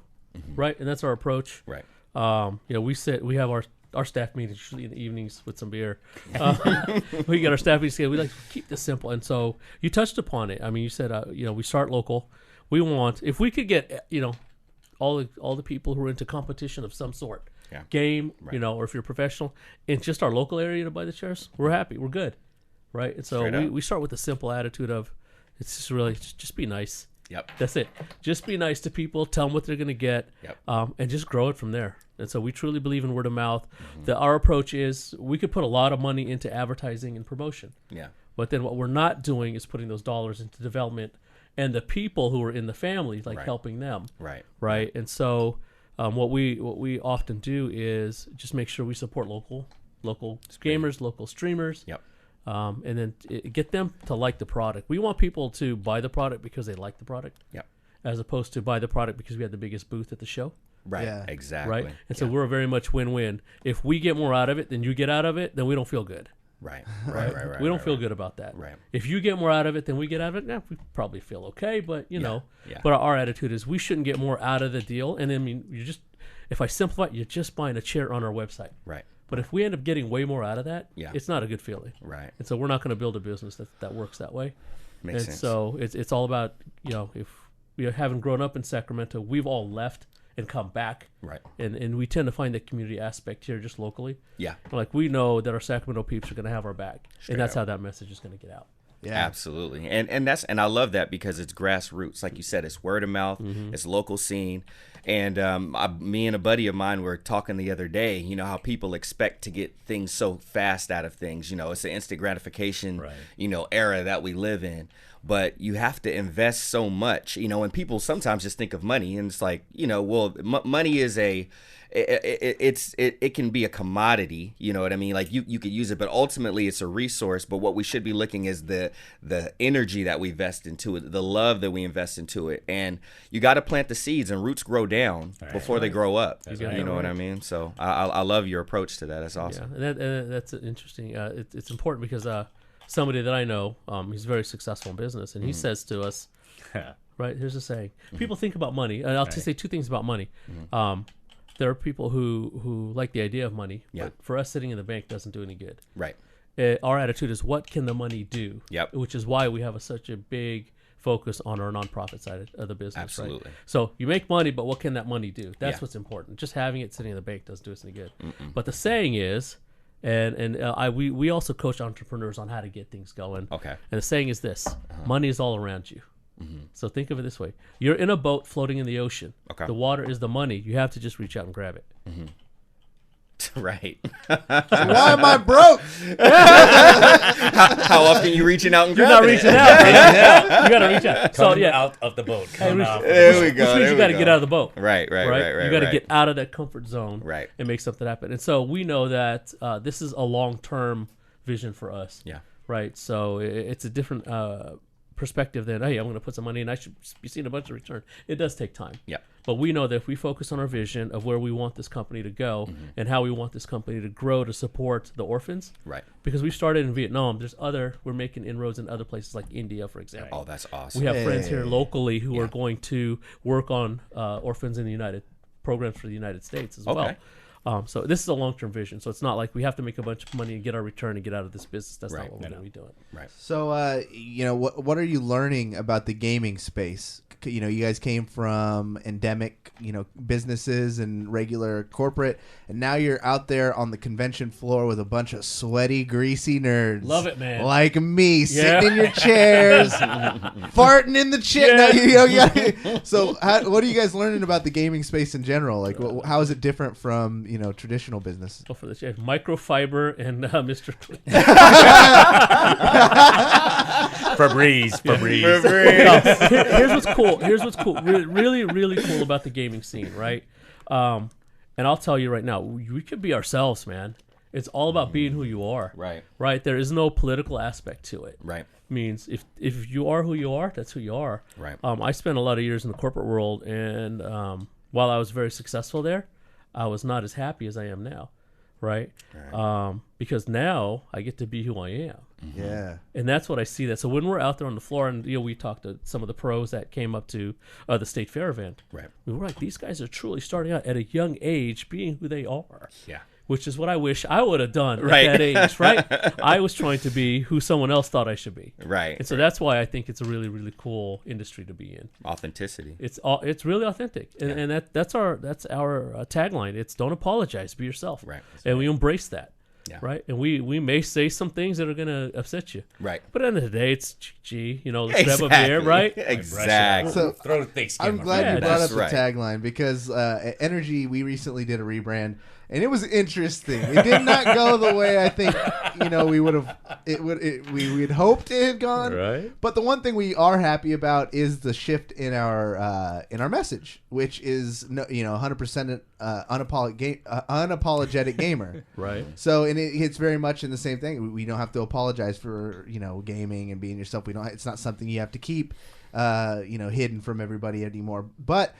Speaker 5: right? And that's our approach.
Speaker 3: Right.
Speaker 5: You know, we have our staff meetings usually in the evenings with some beer. We got our staff meetings together. We like to keep this simple. And so you touched upon it. I mean, you said, you know, we start local. We want, if we could get, you know, all the people who are into competition of some sort, game, you know, or if you're professional, in just our local area to buy the chairs, we're happy, we're good, right? And so we start with a simple attitude of, it's just really, just be nice.
Speaker 3: Yep.
Speaker 5: That's it. Just be nice to people, tell them what they're going to get, and just grow it from there. And so we truly believe in word of mouth. Our approach is, we could put a lot of money into advertising and promotion. Yeah. But then what we're not doing is putting those dollars into development and the people who are in the family, like helping them. Right. And so what we often do is just make sure we support local local gamers, local streamers.
Speaker 3: Yep.
Speaker 5: And then get them to like the product. We want people to buy the product because they like the product.
Speaker 3: Yep.
Speaker 5: As opposed to buy the product because we had the biggest booth at the show.
Speaker 3: Right.
Speaker 2: Yeah.
Speaker 3: Exactly.
Speaker 5: Right. And so we're very much win-win. If we get more out of it than you get out of it, then we don't feel good.
Speaker 3: Right.
Speaker 5: We don't feel good about that.
Speaker 3: Right.
Speaker 5: If you get more out of it than we get out of it, we probably feel okay. But you know,
Speaker 3: Yeah.
Speaker 5: but our attitude is we shouldn't get more out of the deal. And I mean, if I simplify it, you're just buying a chair on our website.
Speaker 3: Right.
Speaker 5: But if we end up getting way more out of that, it's not a good feeling.
Speaker 3: Right.
Speaker 5: And so we're not going to build a business that works that way.
Speaker 3: Makes
Speaker 5: and
Speaker 3: sense.
Speaker 5: so it's all about, if we haven't grown up in Sacramento, we've all left and come back.
Speaker 3: Right.
Speaker 5: And we tend to find the community aspect here just locally.
Speaker 3: Yeah.
Speaker 5: Like we know that our Sacramento peeps are going to have our back. And that's how that message is going to get out.
Speaker 2: Yeah,
Speaker 3: absolutely. And I love that because it's grassroots. Like you said, it's word of mouth, it's local scene. And me and a buddy of mine were talking the other day, how people expect to get things so fast out of things. It's the instant gratification, era that we live in. But you have to invest so much, and people sometimes just think of money and it's like, money is it can be a commodity, you know what I mean? Like you could use it, but ultimately it's a resource. But what we should be looking is the energy that we invest into it, the love that we invest into it. And you got to plant the seeds and roots grow down before they grow up. You know what I mean? So I love your approach to that. That's awesome.
Speaker 5: Yeah, and that's interesting. It's important because somebody that I know, he's very successful in business, and he says to us, right, here's a saying. People think about money. And I'll just say two things about money. There are people who like the idea of money, but for us, sitting in the bank doesn't do any good.
Speaker 3: Right.
Speaker 5: Our attitude is, what can the money do?
Speaker 3: Yep.
Speaker 5: Which is why we have such a big focus on our nonprofit side of the business.
Speaker 3: Absolutely.
Speaker 5: Right? So you make money, but what can that money do? That's what's important. Just having it sitting in the bank doesn't do us any good. But the saying is, we also coach entrepreneurs on how to get things going.
Speaker 3: Okay.
Speaker 5: And the saying is this: money is all around you. So think of it this way: you're in a boat floating in the ocean.
Speaker 3: Okay.
Speaker 5: The water is the money. You have to just reach out and grab it.
Speaker 3: Right.
Speaker 2: Why am I broke?
Speaker 3: How often you reaching out and
Speaker 5: You're
Speaker 3: grabbing
Speaker 5: not reaching out. You got to reach out. So
Speaker 4: Come out of the boat. Come out.
Speaker 3: There we go.
Speaker 5: Which means you got to get out of the boat.
Speaker 3: Right.
Speaker 5: You got to get out of that comfort zone.
Speaker 3: Right.
Speaker 5: And make something happen. And so we know that this is a long-term vision for us.
Speaker 3: Yeah.
Speaker 5: Right. So it's a different perspective than, hey, I'm going to put some money and I should be seeing a bunch of return. It does take time.
Speaker 3: Yeah.
Speaker 5: But we know that if we focus on our vision of where we want this company to go and how we want this company to grow to support the orphans.
Speaker 3: Right.
Speaker 5: Because we started in Vietnam. We're making inroads in other places like India, for example.
Speaker 3: Oh, that's awesome.
Speaker 5: We have friends here locally who are going to work on orphans in the programs for the United States as well. So this is a long-term vision. So it's not like we have to make a bunch of money and get our return and get out of this business. That's not what we're going to be doing.
Speaker 3: Right.
Speaker 2: So, what are you learning about the gaming space? You guys came from endemic, businesses and regular corporate, and now you're out there on the convention floor with a bunch of sweaty, greasy nerds.
Speaker 5: Love it, man.
Speaker 2: Like me, sitting in your chairs, farting in the chair.
Speaker 5: Yeah.
Speaker 2: So, what are you guys learning about the gaming space in general? Like, how is it different from traditional business?
Speaker 5: Go for the chef. Microfiber and Mr. Clean.
Speaker 4: Febreze.
Speaker 5: No, here's what's cool. Really, really cool about the gaming scene, right? And I'll tell you right now, we could be ourselves, man. It's all about being who you are.
Speaker 3: Right.
Speaker 5: Right. There is no political aspect to it.
Speaker 3: Right.
Speaker 5: Means if you are who you are, that's who you are.
Speaker 3: Right.
Speaker 5: I spent a lot of years in the corporate world, and while I was very successful there, I was not as happy as I am now. Right. Because now I get to be who I am.
Speaker 2: Yeah.
Speaker 5: And that's what I see that. So when we're out there on the floor, and we talked to some of the pros that came up to the State Fair event.
Speaker 3: Right.
Speaker 5: We were like, these guys are truly starting out at a young age, being who they are.
Speaker 3: Yeah.
Speaker 5: Which is what I wish I would have done at that age, right? I was trying to be who someone else thought I should be.
Speaker 3: Right.
Speaker 5: And so that's why I think it's a really, really cool industry to be in.
Speaker 3: Authenticity.
Speaker 5: It's really authentic, and that's our tagline. It's don't apologize, be yourself.
Speaker 3: Right.
Speaker 5: And we embrace that.
Speaker 3: Yeah.
Speaker 5: Right. And we may say some things that are going to upset you.
Speaker 3: Right.
Speaker 5: But at the end of the day, it's let's grab a beer, right?
Speaker 3: Exactly.
Speaker 2: So
Speaker 4: throw thick skin.
Speaker 2: I'm glad you brought up the
Speaker 3: That's right.
Speaker 2: tagline because Energy, we recently did a rebrand, and it was interesting. It did not go the way I think we would have. We had hoped it had gone.
Speaker 4: Right.
Speaker 2: But the one thing we are happy about is the shift in our message, which is 100% unapologetic gamer.
Speaker 5: Right.
Speaker 2: So and it's very much in the same thing. We don't have to apologize for gaming and being yourself. We don't. It's not something you have to keep hidden from everybody anymore. But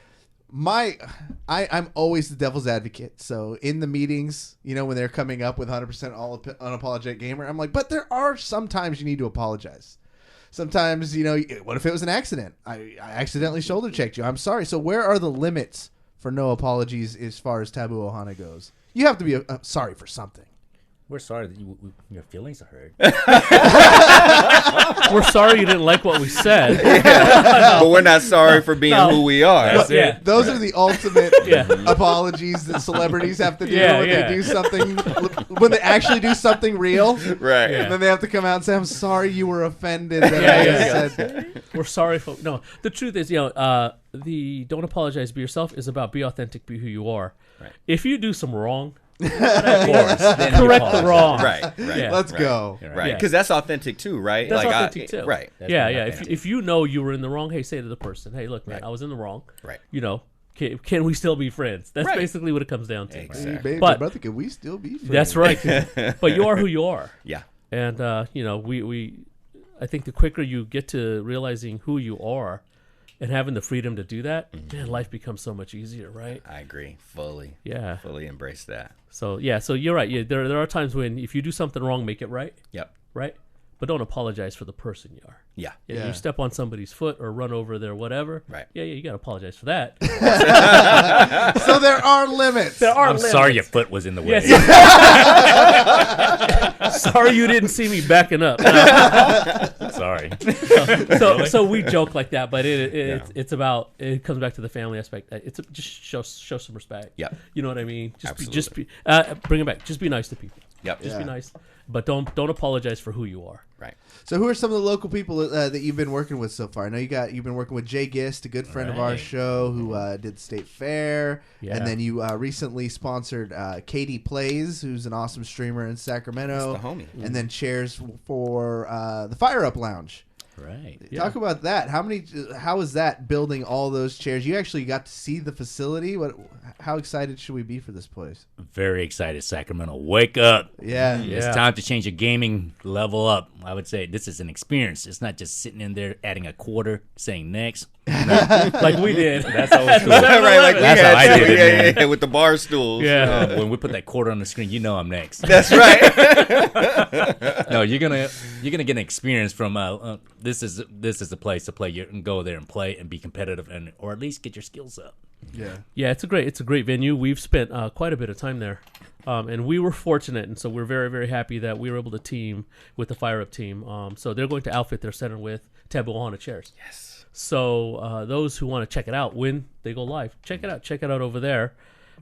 Speaker 2: I'm always the devil's advocate. So in the meetings, when they're coming up with 100% unapologetic gamer, I'm like, but there are sometimes you need to apologize. Sometimes, what if it was an accident? I accidentally shoulder checked you. I'm sorry. So where are the limits for no apologies as far as Tabu Ohana goes? You have to be sorry for something.
Speaker 4: We're sorry that your feelings are hurt.
Speaker 5: We're sorry you didn't like what we said.
Speaker 3: But we're not sorry for being who we are.
Speaker 4: That's it.
Speaker 2: Those are the ultimate apologies that celebrities have to do when they do something, when they actually do something real.
Speaker 3: Right.
Speaker 2: And then they have to come out and say, I'm sorry you were offended that I said.
Speaker 5: We're sorry for... No, the truth is, the don't apologize, be yourself is about be authentic, be who you are.
Speaker 3: Right.
Speaker 5: If you do some wrong...
Speaker 4: Of course. Then
Speaker 5: correct the wrong.
Speaker 3: Right.
Speaker 5: Yeah.
Speaker 2: Let's go.
Speaker 3: Right. Because that's authentic too, right?
Speaker 5: That's authentic too.
Speaker 3: Right.
Speaker 4: That's
Speaker 5: If you know you were in the wrong, hey, say to the person, hey, look, man, I was in the wrong.
Speaker 3: Right.
Speaker 5: Can we still be friends? That's basically what it comes down to.
Speaker 3: Exactly.
Speaker 2: Hey, baby,
Speaker 5: But-
Speaker 2: brother, can we still be friends?
Speaker 5: That's right. But you are who you are.
Speaker 3: Yeah.
Speaker 5: And, I think the quicker you get to realizing who you are and having the freedom to do that, man, life becomes so much easier, right?
Speaker 3: I agree. Fully.
Speaker 5: Yeah.
Speaker 3: Fully embrace that.
Speaker 5: So you're right. Yeah, there are times when if you do something wrong, make it right.
Speaker 3: Yep.
Speaker 5: Right? But don't apologize for the person you are.
Speaker 3: Yeah.
Speaker 5: Yeah. You step on somebody's foot or run over their whatever.
Speaker 3: Right.
Speaker 5: Yeah, you got to apologize for that.
Speaker 2: So there are limits.
Speaker 4: I'm sorry your foot was in the way.
Speaker 5: Yes. Sorry you didn't see me backing up.
Speaker 4: Sorry.
Speaker 5: So we joke like that, but it's about, it comes back to the family aspect. Just show some respect.
Speaker 3: Yeah.
Speaker 5: You know what I mean? Just be bring it back. Just be nice to people.
Speaker 3: Yep.
Speaker 5: Just be nice, but don't apologize for who you are.
Speaker 3: Right.
Speaker 2: So who are some of the local people that you've been working with so far? I know you've been working with Jay Gist, a good friend of our show who did the State Fair.
Speaker 5: Yeah.
Speaker 2: And then you recently sponsored Katie Plays, who's an awesome streamer in Sacramento.
Speaker 3: That's the homie.
Speaker 2: And then chairs for the Fire Up Lounge.
Speaker 4: Right.
Speaker 2: Talk about that. How is that building all those chairs? You actually got to see the facility. How excited should we be for this place?
Speaker 4: Very excited, Sacramento. Wake up.
Speaker 2: Yeah.
Speaker 4: It's time to change your gaming level up. I would say this is an experience. It's not just sitting in there adding a quarter, saying next.
Speaker 5: Like we did.
Speaker 4: That's old school.
Speaker 3: Right, like
Speaker 4: That's how I did it, man.
Speaker 3: with the bar stools.
Speaker 5: Yeah.
Speaker 4: When we put that quarter on the screen, you know I'm next.
Speaker 3: That's right.
Speaker 4: No, you're gonna get an experience from this is the place to play. You can go there and play and be competitive, or at least get your skills up.
Speaker 5: Yeah, it's a great venue. We've spent quite a bit of time there, and we were fortunate, and so we're very, very happy that we were able to team with the Fire Up team. So they're going to outfit their center with Tabu Ohana chairs.
Speaker 3: Yes.
Speaker 5: So those who want to check it out when they go live, check it out over there.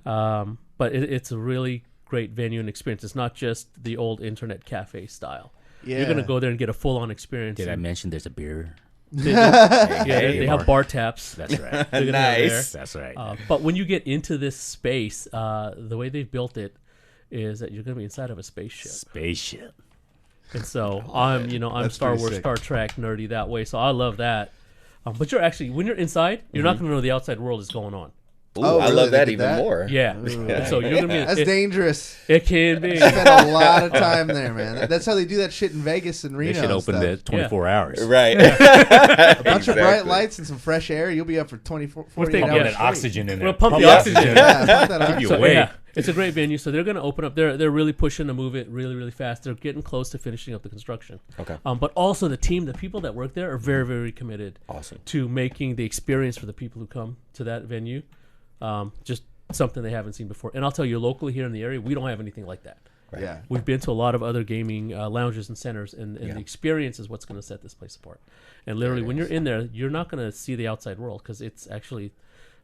Speaker 5: But it's a really great venue and experience. It's not just the old internet cafe style. Yeah. You're going to go there and get a full-on experience.
Speaker 4: Did I mention there's a beer?
Speaker 5: They have bar taps.
Speaker 4: That's right.
Speaker 3: Nice.
Speaker 4: That's right.
Speaker 5: But when you get into this space, the way they've built it is that you're going to be inside of a spaceship. And so I'm Star Wars,
Speaker 2: sick.
Speaker 5: Star Trek nerdy that way. So I love that. But you're actually, when you're inside, you're not going to know the outside world is going on.
Speaker 3: Ooh,
Speaker 2: Oh,
Speaker 3: I
Speaker 2: really?
Speaker 3: love
Speaker 2: They
Speaker 3: that
Speaker 2: did
Speaker 3: even
Speaker 2: that?
Speaker 3: more.
Speaker 5: Yeah. And so you're going to be.
Speaker 2: That's dangerous.
Speaker 5: It can be.
Speaker 2: Spent a lot of time there, man. That's how they do that shit in Vegas and Reno.
Speaker 4: They should open
Speaker 2: and
Speaker 4: the 24 hours.
Speaker 3: Right.
Speaker 2: a bunch of bright lights and some fresh air. You'll be up for 48
Speaker 5: We're
Speaker 2: hours.
Speaker 5: thinking
Speaker 4: Get
Speaker 5: Yeah,
Speaker 4: an
Speaker 2: straight.
Speaker 4: oxygen in there.
Speaker 5: We'll pump the
Speaker 4: Yeah.
Speaker 5: oxygen.
Speaker 2: Yeah, pump that up.
Speaker 4: You
Speaker 5: So,
Speaker 4: awake.
Speaker 5: yeah, it's a great venue. So they're going to open up. They're really pushing to move it really, really fast. They're getting close to finishing up the construction.
Speaker 3: Okay.
Speaker 5: But also the people that work there are very, very committed.
Speaker 3: Awesome.
Speaker 5: To making the experience for the people who come to that venue, just something they haven't seen before. And I'll tell you, locally here in the area, we don't have anything like that.
Speaker 3: Right.
Speaker 2: Yeah.
Speaker 5: We've been to a lot of other gaming lounges and centers, and the experience is what's going to set this place apart. And literally, when you're in there, you're not going to see the outside world because it's actually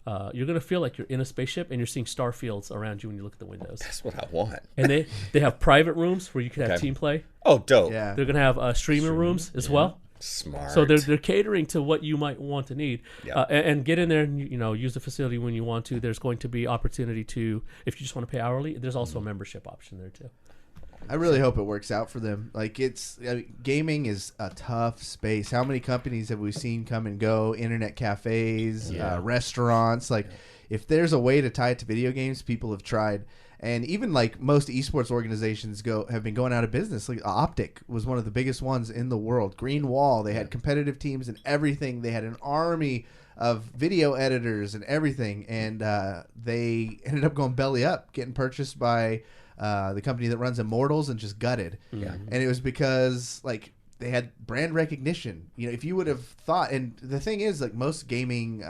Speaker 5: you're going to feel like you're in a spaceship and you're seeing star fields around you when you look at the windows.
Speaker 3: That's what I want.
Speaker 5: And they have private rooms where you can have team play.
Speaker 3: Oh, dope.
Speaker 2: Yeah.
Speaker 5: They're going to have streamer rooms as well.
Speaker 3: Smart.
Speaker 5: So they're catering to what you might want to need,
Speaker 3: Yep.
Speaker 5: And get in there and use the facility when you want to. There's going to be opportunity to, if you just want to pay hourly, there's also a membership option there too.
Speaker 2: I really hope it works out for them. Like gaming is a tough space. How many companies have we seen come and go? Internet cafes, restaurants. Like if there's a way to tie it to video games, people have tried. And even like most esports organizations have been going out of business. Like Optic was one of the biggest ones in the world. Green Wall, they had competitive teams and everything. They had an army of video editors and everything. And they ended up going belly up, getting purchased by the company that runs Immortals and just gutted. Yeah. And it was because like they had brand recognition. If you would have thought, and the thing is like most gaming,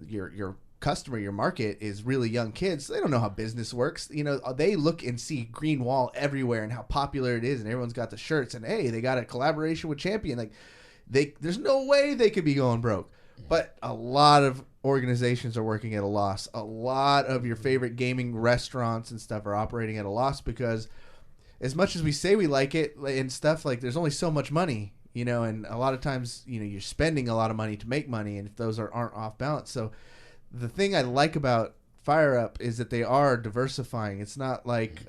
Speaker 2: your customer, your market is really young kids. They don't know how business works. They look and see Green Wall everywhere and how popular it is, and everyone's got the shirts, and hey, they got a collaboration with Champion. Like there's no way they could be going broke. But a lot of organizations are working at a loss. A lot of your favorite gaming restaurants and stuff are operating at a loss because as much as we say we like it and stuff, like there's only so much money, and a lot of times, you're spending a lot of money to make money, and if those aren't off balance. So the thing I like about Fire Up is that they are diversifying. It's not like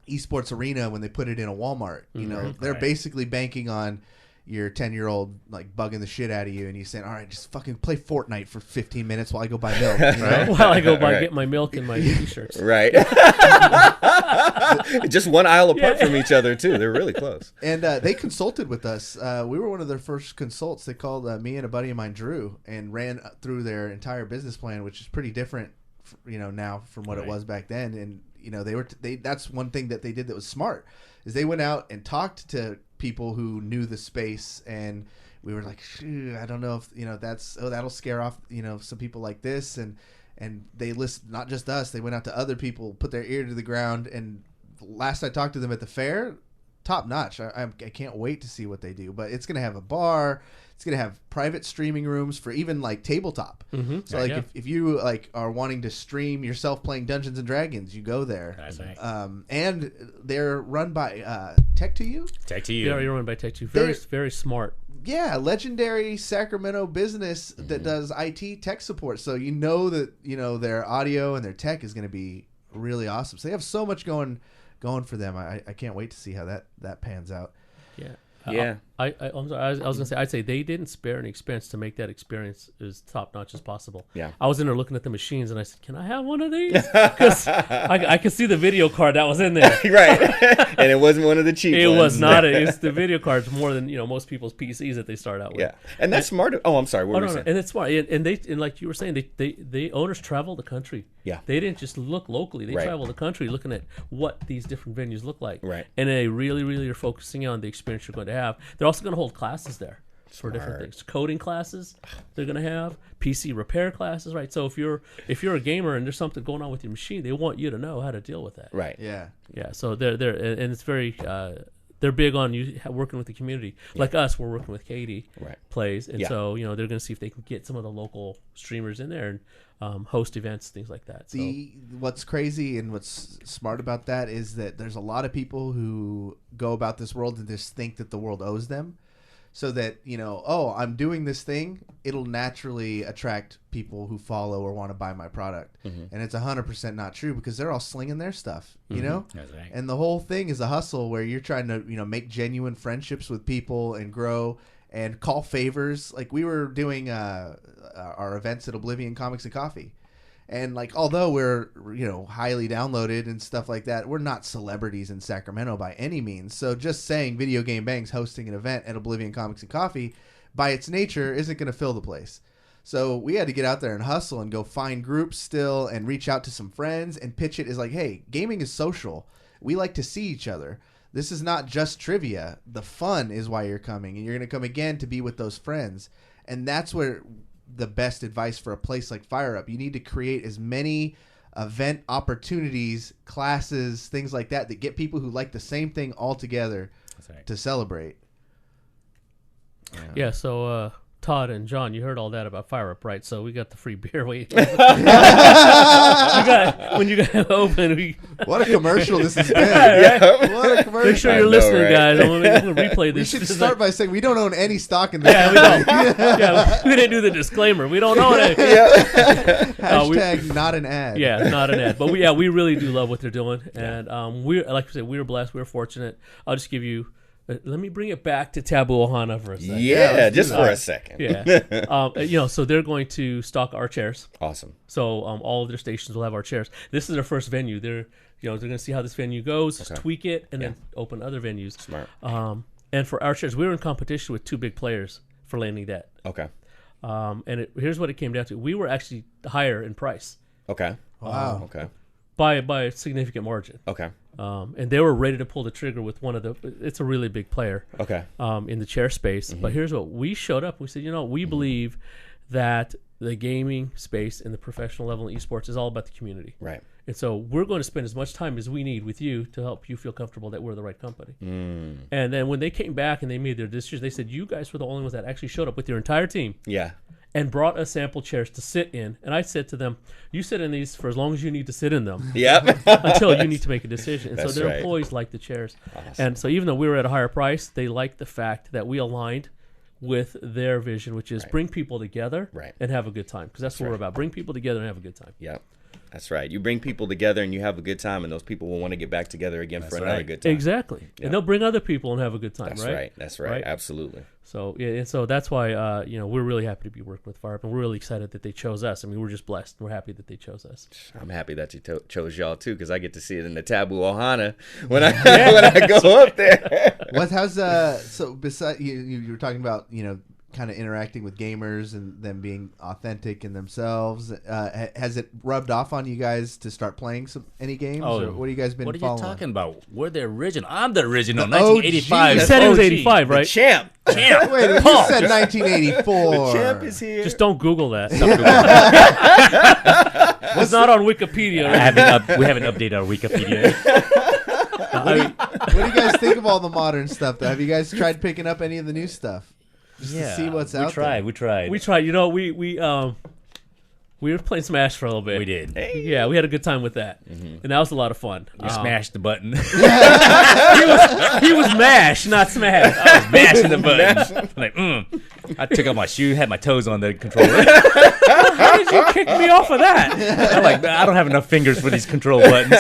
Speaker 2: Esports Arena when they put it in a Walmart. They're basically banking on your 10-year-old like bugging the shit out of you, and you saying, "All right, just fucking play Fortnite for 15 minutes while I go buy milk." Right?
Speaker 5: While I go get my milk and my t-shirts.
Speaker 3: Right. Just one aisle apart from each other too. They're really close.
Speaker 2: And they consulted with us. We were one of their first consults. They called me and a buddy of mine, Drew, and ran through their entire business plan, which is pretty different, now from what it was back then. And that's one thing that they did that was smart, is they went out and talked to people who knew the space, and we were like, I don't know if that'll scare off some people like this, and they listened, not just us, they went out to other people, put their ear to the ground, and last I talked to them at the fair, top notch. I can't wait to see what they do. But it's gonna have a bar. It's gonna have private streaming rooms for even like tabletop. Mm-hmm. So like if you like are wanting to stream yourself playing Dungeons and Dragons, you go there. That's right. And they're run by Tech2U.
Speaker 4: Tech2U.
Speaker 5: Yeah, you're run by Tech2U. Very very smart.
Speaker 2: Yeah, legendary Sacramento business that does IT tech support. So that their audio and their tech is going to be really awesome. So they have so much going for them. I can't wait to see how that pans out.
Speaker 5: Yeah.
Speaker 3: Yeah.
Speaker 5: I was going to say, I'd say they didn't spare any expense to make that experience as top notch as possible.
Speaker 3: Yeah.
Speaker 5: I was in there looking at the machines and I said, can I have one of these? Because I could see the video card that was in there.
Speaker 3: Right. And it wasn't one of the cheap ones.
Speaker 5: It was not. It's the video cards more than most people's PCs that they start out with.
Speaker 3: Yeah. And that's smart. Oh, I'm sorry. What were you saying?
Speaker 5: And it's smart. And like you were saying, they owners travel the country.
Speaker 3: Yeah.
Speaker 5: They didn't just look locally. They travel the country looking at what these different venues look like.
Speaker 3: Right.
Speaker 5: And they really, really are focusing on the experience you're going to have. They're also going to hold classes there for different things. Coding classes they're going to have, PC repair classes, right? So if you're a gamer and there's something going on with your machine, they want you to know how to deal with that.
Speaker 3: Right.
Speaker 2: Yeah.
Speaker 5: Yeah. So they're and it's very they're big on you working with the community. Yeah. Like us, we're working with Katie Plays, and so they're going to see if they can get some of the local streamers in there and host events, things like that. So.
Speaker 2: What's crazy and what's smart about that is that there's a lot of people who go about this world and just think that the world owes them. So that, I'm doing this thing, it'll naturally attract people who follow or want to buy my product. Mm-hmm. And it's 100% not true because they're all slinging their stuff, you know?
Speaker 4: That's right.
Speaker 2: And the whole thing is a hustle where you're trying to, make genuine friendships with people and grow and call favors. Like we were doing our events at Oblivion Comics and Coffee. And like, although we're, highly downloaded and stuff like that, we're not celebrities in Sacramento by any means. So just saying Video Game Bang's hosting an event at Oblivion Comics and Coffee by its nature isn't going to fill the place. So we had to get out there and hustle and go find groups still and reach out to some friends and pitch it as like, hey, gaming is social. We like to see each other. This is not just trivia. The fun is why you're coming, and you're going to come again to be with those friends. And that's where the best advice for a place like Fire Up. You need to create as many event opportunities, classes, things like that get people who like the same thing all together to celebrate.
Speaker 5: Yeah, so Todd and John, you heard all that about Fire Up, right? So we got the free beer. When you guys open,
Speaker 2: what a commercial this has been. What a commercial.
Speaker 5: Make sure you're listening, right? Guys. I'm going to replay this.
Speaker 2: We should start by saying we don't own any stock in this.
Speaker 5: Yeah, we don't. We didn't do the disclaimer. We don't own it.
Speaker 2: Hashtag not an ad.
Speaker 5: Yeah, not an ad. But we really do love what they're doing, and we like I said, we were blessed. We were fortunate. I'll just give you. Let me bring it back to Tabu Ohana for a second.
Speaker 3: Yeah, just for a second.
Speaker 5: Yeah. So they're going to stock our chairs.
Speaker 3: Awesome.
Speaker 5: So all of their stations will have our chairs. This is their first venue. They're going to see how this venue goes, tweak it, and then open other venues.
Speaker 3: Smart.
Speaker 5: And for our chairs, we were in competition with two big players for landing that.
Speaker 3: Okay.
Speaker 5: And here's what it came down to. We were actually higher in price.
Speaker 3: Okay.
Speaker 2: Wow.
Speaker 3: Okay.
Speaker 5: By a significant margin.
Speaker 3: Okay.
Speaker 5: And they were ready to pull the trigger with one of the. It's a really big player.
Speaker 3: Okay.
Speaker 5: In the chair space, but here's what we showed up. We said, we believe that the gaming space and the professional level in esports is all about the community.
Speaker 3: Right.
Speaker 5: And so we're going to spend as much time as we need with you to help you feel comfortable that we're the right company. And then when they came back and they made their decisions, they said, you guys were the only ones that actually showed up with your entire team.
Speaker 3: Yeah.
Speaker 5: And brought us sample chairs to sit in. And I said to them, you sit in these for as long as you need to sit in them.
Speaker 3: Yep.
Speaker 5: Until you need to make a decision. And so their
Speaker 3: right.
Speaker 5: employees like the chairs.
Speaker 3: Awesome.
Speaker 5: And so even though we were at a higher price, they liked the fact that we aligned with their vision, which is bring people together and have a good time. Because that's what we're about. Bring people together and have a good time.
Speaker 3: Yep. That's right. You bring people together and you have a good time, and those people will want to get back together again for another good time.
Speaker 5: Exactly. Yep. And they'll bring other people and have a good time,
Speaker 3: That's
Speaker 5: right?
Speaker 3: right. That's right. Absolutely.
Speaker 5: So and so that's why we're really happy to be working with Fire Up, and we're really excited that they chose us. I mean, we're just blessed. We're happy that they chose us.
Speaker 3: I'm happy that you chose y'all too, because I get to see it in the Tabu Ohana when I when I go up there.
Speaker 2: How's so besides you were talking about kind of interacting with gamers and them being authentic in themselves. Has it rubbed off on you guys to start playing any games? Or what have you guys been following?
Speaker 4: What are you talking about? We're the original. I'm the original. 1985.
Speaker 5: You said it was 85, right?
Speaker 3: The champ.
Speaker 2: Wait, you said 1984.
Speaker 3: The champ is here.
Speaker 5: Just don't Google that. It's not on Wikipedia.
Speaker 4: We haven't updated our Wikipedia.
Speaker 2: What do you guys think of all the modern stuff, though? Have you guys tried picking up any of the new stuff? Just to see what's out there.
Speaker 4: We tried.
Speaker 5: We were playing Smash for a little bit.
Speaker 4: We did.
Speaker 5: Hey. Yeah, we had a good time with that, and that was a lot of fun.
Speaker 4: You smashed the button.
Speaker 5: he was mash, not smash.
Speaker 4: I was mashing the button. I took off my shoe, had my toes on the controller.
Speaker 5: How did you kick me off of that?
Speaker 4: I'm like, I don't have enough fingers for these control buttons.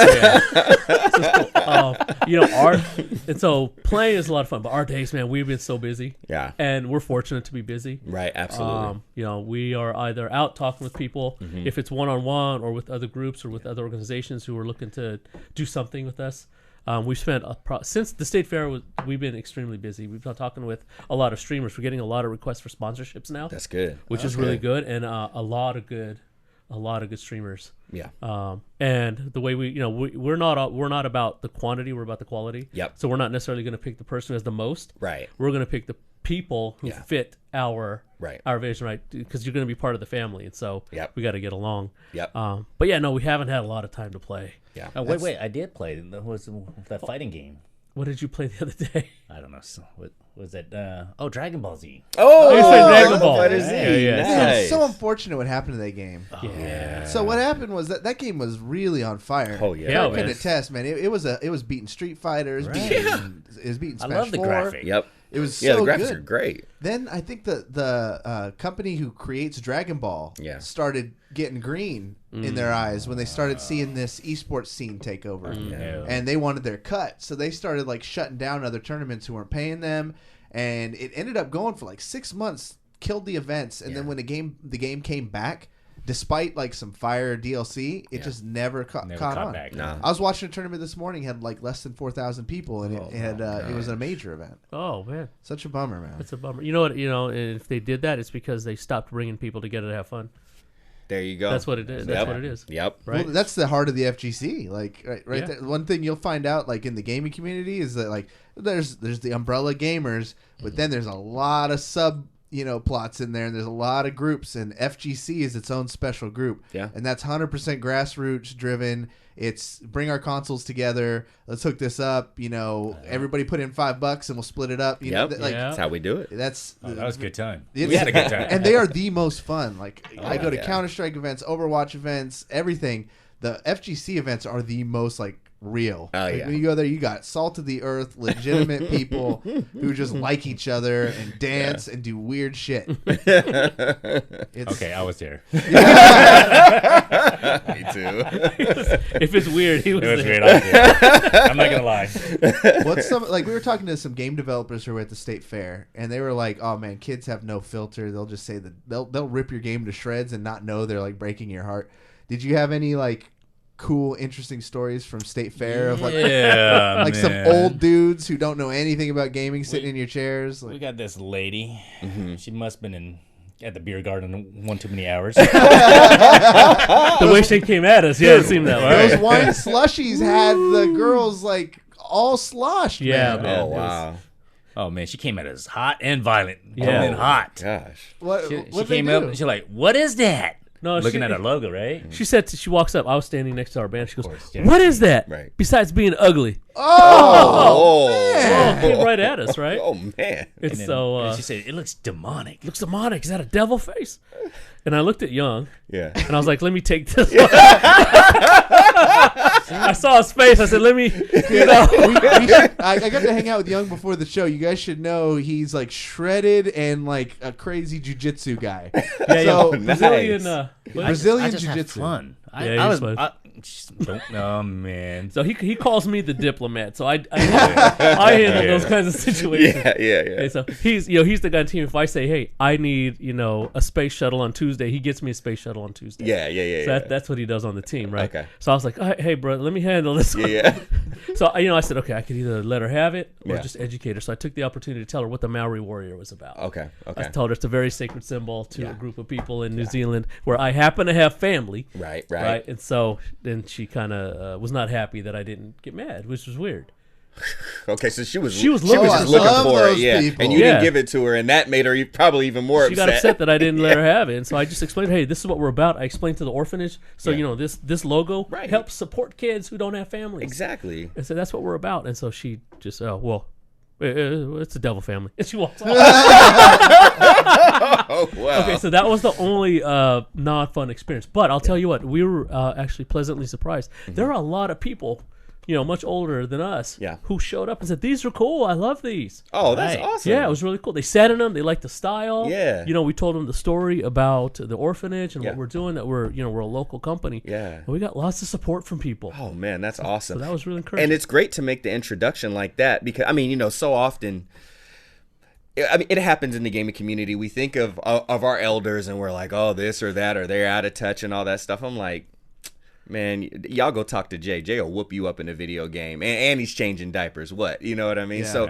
Speaker 5: And so playing is a lot of fun. But our days, man, we've been so busy.
Speaker 3: Yeah.
Speaker 5: And we're fortunate to be busy.
Speaker 3: Right, absolutely.
Speaker 5: We are either out talking with people, if it's one-on-one, or with other groups or with other organizations who are looking to do something with us. We've spent since the State Fair we've been extremely busy. We've been talking with a lot of streamers. We're getting a lot of requests for sponsorships now.
Speaker 3: That's good.
Speaker 5: Which is really good, and a lot of good streamers.
Speaker 3: Yeah.
Speaker 5: And the way we're not about the quantity, we're about the quality.
Speaker 3: Yep.
Speaker 5: So we're not necessarily going to pick the person who has the most.
Speaker 3: Right.
Speaker 5: We're going to pick the people who fit our vision, right? Because you're going to be part of the family, and so we got to get along.
Speaker 3: Yep.
Speaker 5: But we haven't had a lot of time to play.
Speaker 4: Yeah. Oh, wait! I did play. Was that fighting game?
Speaker 5: What did you play the other day?
Speaker 4: I don't know. What was that? Dragon Ball Z.
Speaker 5: Oh, you played Dragon Ball.
Speaker 3: Yeah.
Speaker 2: Nice. So unfortunate what happened to that game.
Speaker 5: Yeah.
Speaker 2: So what happened was that game was really on fire.
Speaker 3: Oh yeah.
Speaker 2: I can attest, man. It was beating Street Fighter. It was beating Smash 4.
Speaker 4: I love the graphic.
Speaker 3: Yep.
Speaker 2: It was
Speaker 3: the graphics
Speaker 2: good.
Speaker 3: are great.
Speaker 2: Then I think the company who creates Dragon Ball started getting green in their eyes when they started seeing this esports scene take over. And they wanted their cut. So they started shutting down other tournaments who weren't paying them. And it ended up going for 6 months, killed the events. And then when the game came back, despite some fire DLC, it just never caught on.
Speaker 4: Back.
Speaker 3: No.
Speaker 2: I was watching a tournament this morning, had less than 4,000 people, and it was a major event.
Speaker 5: Oh man,
Speaker 2: such a bummer, man.
Speaker 5: It's a bummer. You know what? If they did that, it's because they stopped bringing people together to have fun.
Speaker 3: There you go.
Speaker 5: That's what it is. That's what it is.
Speaker 3: Yep.
Speaker 5: Right.
Speaker 2: Well, that's the heart of the FGC. Right there. One thing you'll find out, in the gaming community, is that there's the umbrella gamers, but then there's a lot of sub plots in there, and there's a lot of groups, and FGC is its own special group.
Speaker 3: Yeah.
Speaker 2: And that's 100% grassroots driven. It's bring our consoles together. Let's hook this up. Everybody put in $5 and we'll split it up.
Speaker 3: That's how we do it.
Speaker 4: That was a good time. We had a good time,
Speaker 2: and they are the most fun. I go to Counter-Strike events, Overwatch events, everything. The FGC events are the most real. When you go there, you got salt of the earth, legitimate people who just like each other and dance and do weird shit.
Speaker 4: Okay, I was there.
Speaker 3: Me too.
Speaker 5: If it's weird, he was there.
Speaker 4: Weird. I was there. I'm not gonna lie.
Speaker 2: What's we were talking to some game developers who were at the state fair, and they were like, "Oh man, kids have no filter. They'll just say that they'll rip your game to shreds and not know they're breaking your heart." Did you have any cool, interesting stories from State Fair of some old dudes who don't know anything about gaming sitting in your chairs?
Speaker 4: We got this lady. Mm-hmm. She must have been at the beer garden one too many hours.
Speaker 5: The way she came at us, it seemed that way.
Speaker 2: Those wine slushies had the girls all sloshed.
Speaker 5: Yeah,
Speaker 2: man.
Speaker 3: Oh wow.
Speaker 4: Oh man, she came at us hot and violent. Yeah, and hot.
Speaker 3: Gosh.
Speaker 4: She came up and she's like, "What is that?" No, looking at our logo, right?
Speaker 5: She said she walks up. I was standing next to our band. She goes, "What is that?"
Speaker 3: Right.
Speaker 5: Besides being ugly.
Speaker 3: Oh,
Speaker 5: man. Came right at us, right?
Speaker 3: Oh man.
Speaker 5: It's and
Speaker 4: she said, "It looks demonic."
Speaker 5: Looks demonic. Is that a devil face? And I looked at Young.
Speaker 3: Yeah.
Speaker 5: And I was like, "Let me take this one." I saw his face. I said, "Let me."
Speaker 2: I got to hang out with Young before the show. You guys should know he's shredded and a crazy jiu-jitsu guy.
Speaker 5: So
Speaker 3: nice.
Speaker 2: Brazilian
Speaker 4: just
Speaker 2: jiu-jitsu.
Speaker 4: Have fun.
Speaker 5: I was fun.
Speaker 4: Oh man!
Speaker 5: So he calls me the diplomat. So I handle those kinds of situations.
Speaker 3: Yeah.
Speaker 5: And so he's the guy on the team. If I say, "Hey, I need a space shuttle on Tuesday," he gets me a space shuttle on Tuesday.
Speaker 3: Yeah.
Speaker 5: So that's what he does on the team, right?
Speaker 3: Okay.
Speaker 5: So I was like, "Hey, bro, let me handle this."
Speaker 3: Yeah.
Speaker 5: So I said, okay, I could either let her have it or just educate her. So I took the opportunity to tell her what the Maori warrior was about.
Speaker 3: Okay.
Speaker 5: I told her it's a very sacred symbol to a group of people in New Zealand where I happen to have family.
Speaker 3: Right.
Speaker 5: And so then she kind of was not happy that I didn't get mad, which was weird.
Speaker 3: Okay, so she was
Speaker 5: looking
Speaker 3: for it,
Speaker 2: people.
Speaker 3: and you didn't give it to her, and that made her probably even more upset.
Speaker 5: She got upset that I didn't let her have it, and so I just explained, "Hey, this is what we're about." I explained to the orphanage, so this logo helps support kids who don't have families.
Speaker 3: Exactly.
Speaker 5: And so that's what we're about, and so she just, it's a devil family, and she walks off.
Speaker 3: Oh wow.
Speaker 5: Okay, so that was the only not fun experience, but I'll tell you what, we were actually pleasantly surprised. Mm-hmm. There are a lot of people much older than us, who showed up and said, "These are cool. I love these."
Speaker 3: Oh, that's awesome.
Speaker 5: Yeah, it was really cool. They sat in them. They liked the style.
Speaker 3: Yeah.
Speaker 5: We told them the story about the orphanage and what we're doing, that we're a local company.
Speaker 3: Yeah.
Speaker 5: And we got lots of support from people.
Speaker 3: Oh, man, that's awesome.
Speaker 5: So that was really encouraging.
Speaker 3: And it's great to make the introduction like that because, so often, it happens in the gaming community. We think of our elders and we're like, oh, this or that, or they're out of touch and all that stuff. I'm like, man, y'all go talk to Jay. Jay will whoop you up in a video game, and he's changing diapers. What, you know what I mean?
Speaker 2: Yeah,
Speaker 3: so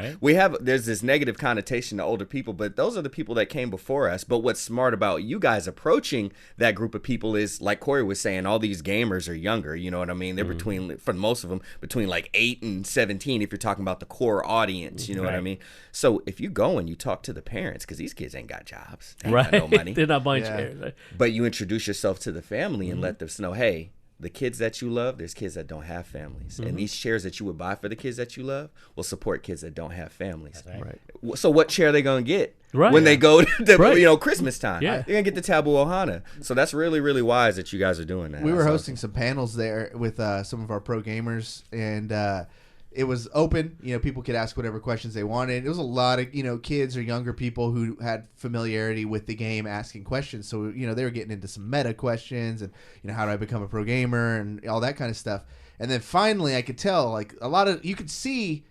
Speaker 3: there's this negative connotation to older people, but those are the people that came before us. But what's smart about you guys approaching that group of people is, like Cory was saying, all these gamers are younger. You know what I mean? They're between, for most of them, between 8 and 17. If you're talking about the core audience, you know what I mean? So if you go and you talk to the parents, because these kids ain't got jobs, they ain't got no money,
Speaker 5: they're not buying chairs. Right?
Speaker 3: But you introduce yourself to the family and let them know, hey, the kids that you love, there's kids that don't have families. And these chairs that you would buy for the kids that you love will support kids that don't have families.
Speaker 5: Right.
Speaker 3: So what chair are they going to get when they go to Christmas time?
Speaker 5: Yeah.
Speaker 3: They're going to get the Tabu Ohana. So that's really, really wise that you guys are doing that.
Speaker 2: We were hosting some panels there with some of our pro gamers, and it was open. People could ask whatever questions they wanted. It was a lot of, kids or younger people who had familiarity with the game asking questions. So, they were getting into some meta questions and, how do I become a pro gamer and all that kind of stuff. And then finally I could tell, you could see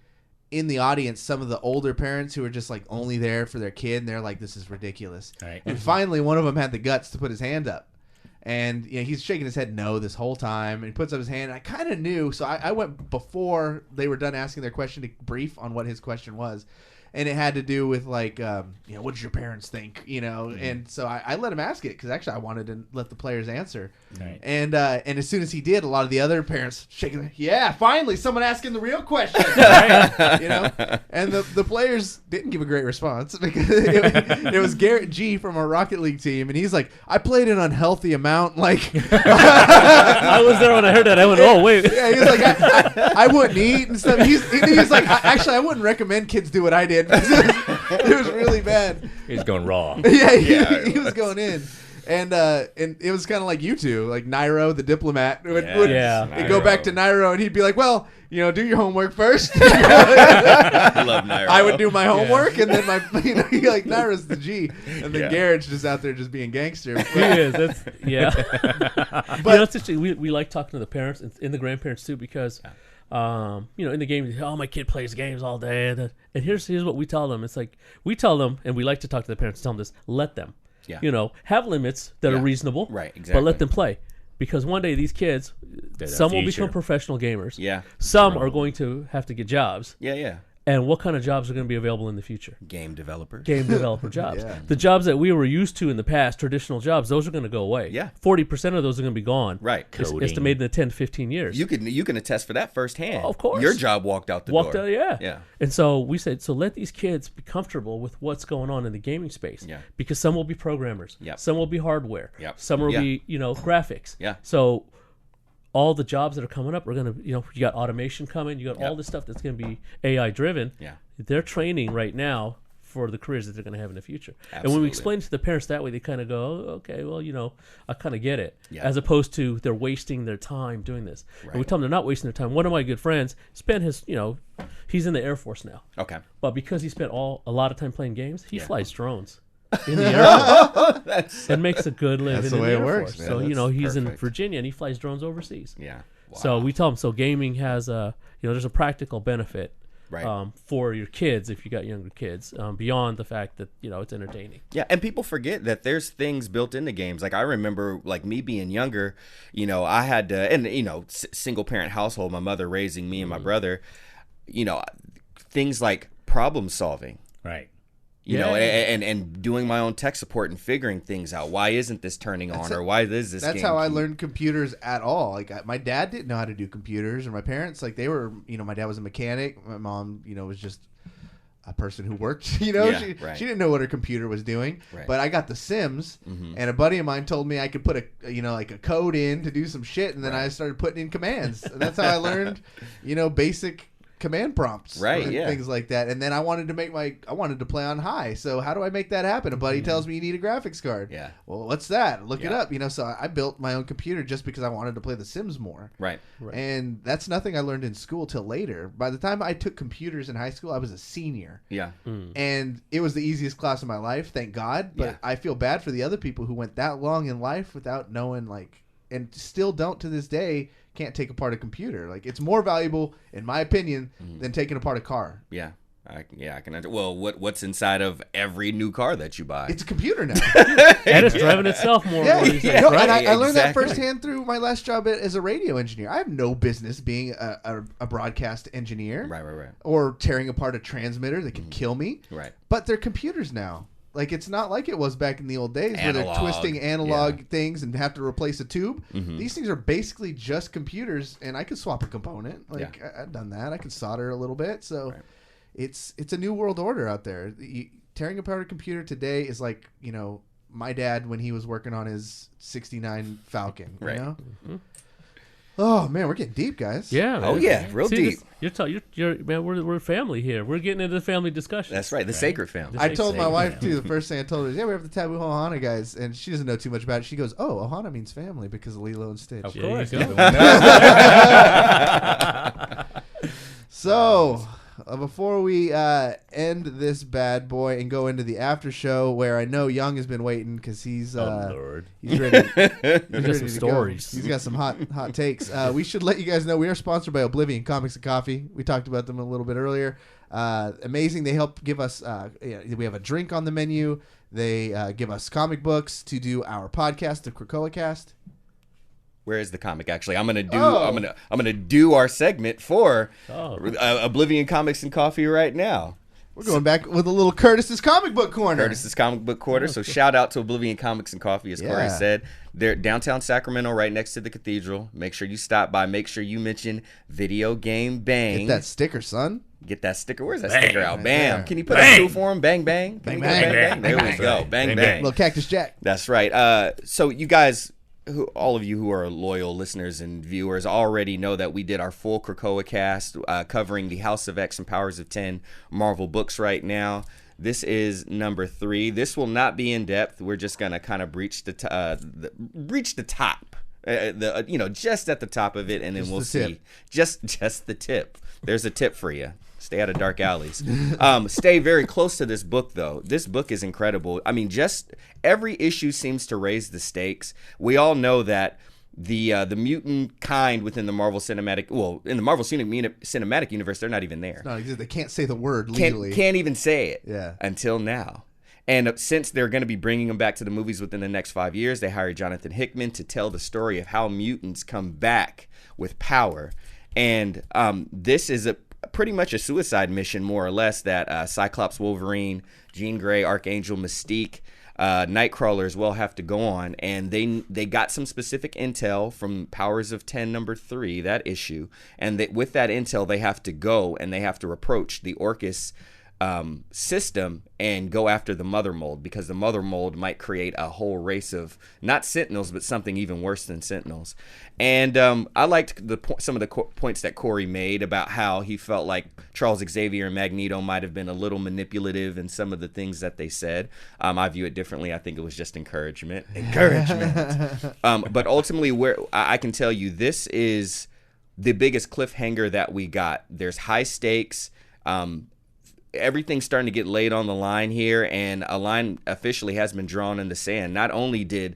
Speaker 2: in the audience some of the older parents who were just only there for their kid. And they're like, this is ridiculous. Right. And finally one of them had the guts to put his hand up. And he's shaking his head no this whole time, and he puts up his hand. And I kind of knew, so I went before they were done asking their question to brief on what his question was. and it had to do with like, what did your parents think? And so I let him ask it because actually I wanted to let the players answer. Right. And as soon as he did, a lot of the other parents shaking their, yeah, finally someone asking the real question. Right? And the players didn't give a great response because it was Garrett G from our Rocket League team, and he's like, I played an unhealthy amount. Like,
Speaker 5: I was there when I heard that. I went, oh wait.
Speaker 2: Yeah, he was like, I wouldn't eat and stuff. He's like, actually, I wouldn't recommend kids do what I did. It was really bad.
Speaker 4: He's going raw.
Speaker 2: Yeah, he was going in. And it was kind of like you two, like Nairo, the diplomat, would go back to Nairo, and he'd be like, well, do your homework first.
Speaker 3: I love Nairo.
Speaker 2: I would do my homework, and then like Nairo's the G, and then Garrett's just out there just being gangster.
Speaker 5: He is. That's, but it's interesting. We like talking to the parents and the grandparents too, because in the game, my kid plays games all day, and here's what we tell them. It's like we tell them, and we like to talk to the parents, tell them this: let them. Yeah. Have limits that are reasonable,
Speaker 3: right? Exactly.
Speaker 5: But let them play, because one day these kids, some will become professional gamers.
Speaker 3: Yeah.
Speaker 5: Some are going to have to get jobs.
Speaker 3: Yeah.
Speaker 5: And what kind of jobs are going to be available in the future?
Speaker 3: Game developer
Speaker 5: jobs. The jobs that we were used to in the past, traditional jobs, those are going to go away.
Speaker 3: Yeah.
Speaker 5: 40% of those are going to be gone.
Speaker 3: Right.
Speaker 5: Estimated in 10 to 15 years.
Speaker 3: You can attest for that firsthand.
Speaker 5: Of course.
Speaker 3: Your job walked out the door.
Speaker 5: Yeah. And so we said, let these kids be comfortable with what's going on in the gaming space.
Speaker 3: Yeah.
Speaker 5: Because some will be programmers.
Speaker 3: Yep.
Speaker 5: Some will be hardware.
Speaker 3: Yep.
Speaker 5: Some will be, graphics.
Speaker 3: Yeah.
Speaker 5: So all the jobs that are coming up are going to, you got automation coming. You got all this stuff that's going to be AI driven.
Speaker 3: Yeah.
Speaker 5: They're training right now for the careers that they're going to have in the future.
Speaker 3: Absolutely.
Speaker 5: And when we explain to the parents that way, they kind of go, oh, okay, well, I kind of get it.
Speaker 3: Yeah.
Speaker 5: As opposed to they're wasting their time doing this.
Speaker 3: Right.
Speaker 5: And we tell them they're not wasting their time. One of my good friends spent his, he's in the Air Force now.
Speaker 3: Okay.
Speaker 5: But because he spent a lot of time playing games, he flies drones in the Air Force. And makes a good living in the Air Force.
Speaker 2: Man.
Speaker 5: So, he's
Speaker 3: perfect.
Speaker 5: in Virginia and he flies drones overseas.
Speaker 3: Yeah. Wow.
Speaker 5: So we tell them, gaming has there's a practical benefit.
Speaker 3: Right.
Speaker 5: For your kids, if you got younger kids, beyond the fact that it's entertaining.
Speaker 3: Yeah, and people forget that there's things built into games. Like I remember, like me being younger, I had to, and single parent household, my mother raising me and my brother, things like problem solving.
Speaker 4: Right.
Speaker 3: And doing my own tech support and figuring things out. Why isn't this turning on, or why is this?
Speaker 2: That's how I learned computers at all. Like my dad didn't know how to do computers, and my parents, like they were, my dad was a mechanic. My mom, was just a person who worked. She didn't know what her computer was doing. Right. But I got The Sims, and a buddy of mine told me I could put a code in to do some shit, and then I started putting in commands, and that's how I learned, basic command prompts,
Speaker 3: right?
Speaker 2: And things like that. And then I wanted to play on high. So how do I make that happen? A buddy tells me you need a graphics card.
Speaker 3: Yeah.
Speaker 2: Well, what's that? Look it up. So I built my own computer just because I wanted to play The Sims more.
Speaker 3: Right.
Speaker 2: And that's nothing I learned in school till later. By the time I took computers in high school, I was a senior.
Speaker 3: Yeah.
Speaker 2: And it was the easiest class of my life, thank God. But I feel bad for the other people who went that long in life without knowing, and still don't to this day. Can't take apart a computer. Like, it's more valuable, in my opinion, than taking apart a car.
Speaker 3: Yeah. I can. Well, what's inside of every new car that you buy?
Speaker 2: It's a computer now.
Speaker 5: And it's driving itself more.
Speaker 2: Yeah,
Speaker 5: these days,
Speaker 2: and
Speaker 5: right?
Speaker 2: I learned that firsthand through my last job as a radio engineer. I have no business being a broadcast engineer.
Speaker 3: Right.
Speaker 2: Or tearing apart a transmitter that could kill me.
Speaker 3: Right.
Speaker 2: But they're computers now. Like, it's not like it was back in the old days where they're twisting analog things and have to replace a tube. These things are basically just computers, and I could swap a component. I've done that. I could solder a little bit. So it's a new world order out there. Tearing apart a computer today is like, my dad when he was working on his 69 Falcon.
Speaker 3: Right.
Speaker 2: Oh man, we're getting deep, guys.
Speaker 5: Yeah. Man.
Speaker 3: Oh yeah, real deep.
Speaker 5: You're man. We're family here. We're getting into the family discussion.
Speaker 3: That's right. The sacred family.
Speaker 2: I told my wife too. The first thing I told her is, we have the Tabu Ohana guys, and she doesn't know too much about it. She goes, "Oh, Ohana means family because of Lilo and Stitch."
Speaker 4: Of course.
Speaker 2: So, before we end this bad boy and go into the after show, where I know Young has been waiting because he's
Speaker 4: Lord.
Speaker 2: he's ready.
Speaker 5: He's got some stories.
Speaker 2: He's got some hot takes. We should let you guys know we are sponsored by Oblivion Comics and Coffee. We talked about them a little bit earlier. Amazing. They help give us. We have a drink on the menu. They give us comic books to do our podcast, the Krakoa Cast.
Speaker 3: Where is the comic? Actually, I'm gonna do our segment for Oblivion Comics and Coffee right now.
Speaker 2: We're going back with a little Curtis's Comic Book Corner.
Speaker 3: Curtis's Comic Book Corner. So shout out to Oblivion Comics and Coffee, as Cory said. They're downtown Sacramento, right next to the cathedral. Make sure you stop by. Make sure you mention Video Game Bang.
Speaker 2: Get that sticker, son.
Speaker 3: Get that sticker. Where's that sticker out? Right Bam. There. Can you put that through for him? Bang, bang.
Speaker 2: Bang, bang.
Speaker 3: There we go. Bang, bang.
Speaker 2: Little Cactus Jack.
Speaker 3: That's right. So you guys, all of you who are loyal listeners and viewers already know that we did our full Krakoa cast covering the House of X and Powers of 10 Marvel books right now. This is number 3. This will not be in depth. We're just gonna kind of breach the top, just at the top of it, and then we'll see. Just the tip. There's a tip for you. Stay out of dark alleys. Stay very close to this book, though. This book is incredible. I mean, just every issue seems to raise the stakes. We all know that the mutant kind within the Marvel Cinematic, in the Marvel Cinematic Universe, they're not even there.
Speaker 2: They can't say the word legally.
Speaker 3: Can't even say it.
Speaker 2: Yeah.
Speaker 3: Until now. And since they're going to be bringing them back to the movies within the next 5 years, they hired Jonathan Hickman to tell the story of how mutants come back with power. And this is pretty much a suicide mission, more or less, that Cyclops, Wolverine, Jean Grey, Archangel, Mystique, Nightcrawler as well have to go on. And they got some specific intel from Powers of 10 number 3, that issue. And with that intel, they have to go and they have to approach the Orcus system and go after the mother mold, because the mother mold might create a whole race of not Sentinels, but something even worse than Sentinels. And I liked some of the points that Cory made about how he felt like Charles Xavier and Magneto might have been a little manipulative in some of the things that they said. I view it differently. I think it was just encouragement. But ultimately, where I can tell you, this is the biggest cliffhanger that we got. There's high stakes. Everything's starting to get laid on the line here, and a line officially has been drawn in the sand. Not only did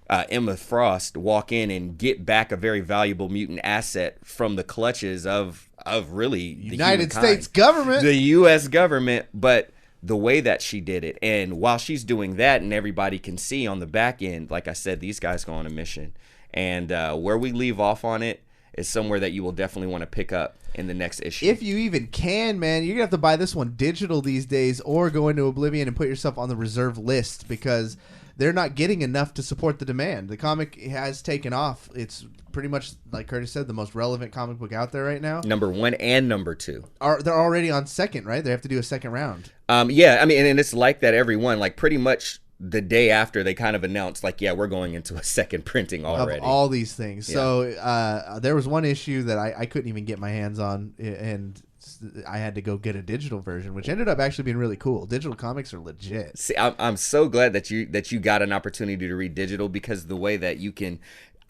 Speaker 3: Emma Frost walk in and get back a very valuable mutant asset from the clutches of really the
Speaker 2: United States government,
Speaker 3: the U.S. government, but the way that she did it. And while she's doing that, and everybody can see on the back end, like I said, these guys go on a mission. And where we leave off on it is somewhere that you will definitely want to pick up in the next issue.
Speaker 2: If you even can, man. You're going to have to buy this one digital these days, or go into Oblivion and put yourself on the reserve list, because they're not getting enough to support the demand. The comic has taken off. It's pretty much, like Curtis said, the most relevant comic book out there right now.
Speaker 3: Number 1 and number 2.
Speaker 2: They're already on second, right? They have to do a second round.
Speaker 3: Yeah, I mean, and it's like that every one. Like, pretty much the day after, they kind of announced, like, yeah, we're going into a second printing already.
Speaker 2: Of all these things.
Speaker 3: Yeah.
Speaker 2: So there was one issue that I couldn't even get my hands on, and I had to go get a digital version, which ended up actually being really cool. Digital comics are legit.
Speaker 3: See, I'm so glad that you got an opportunity to read digital, because the way that you can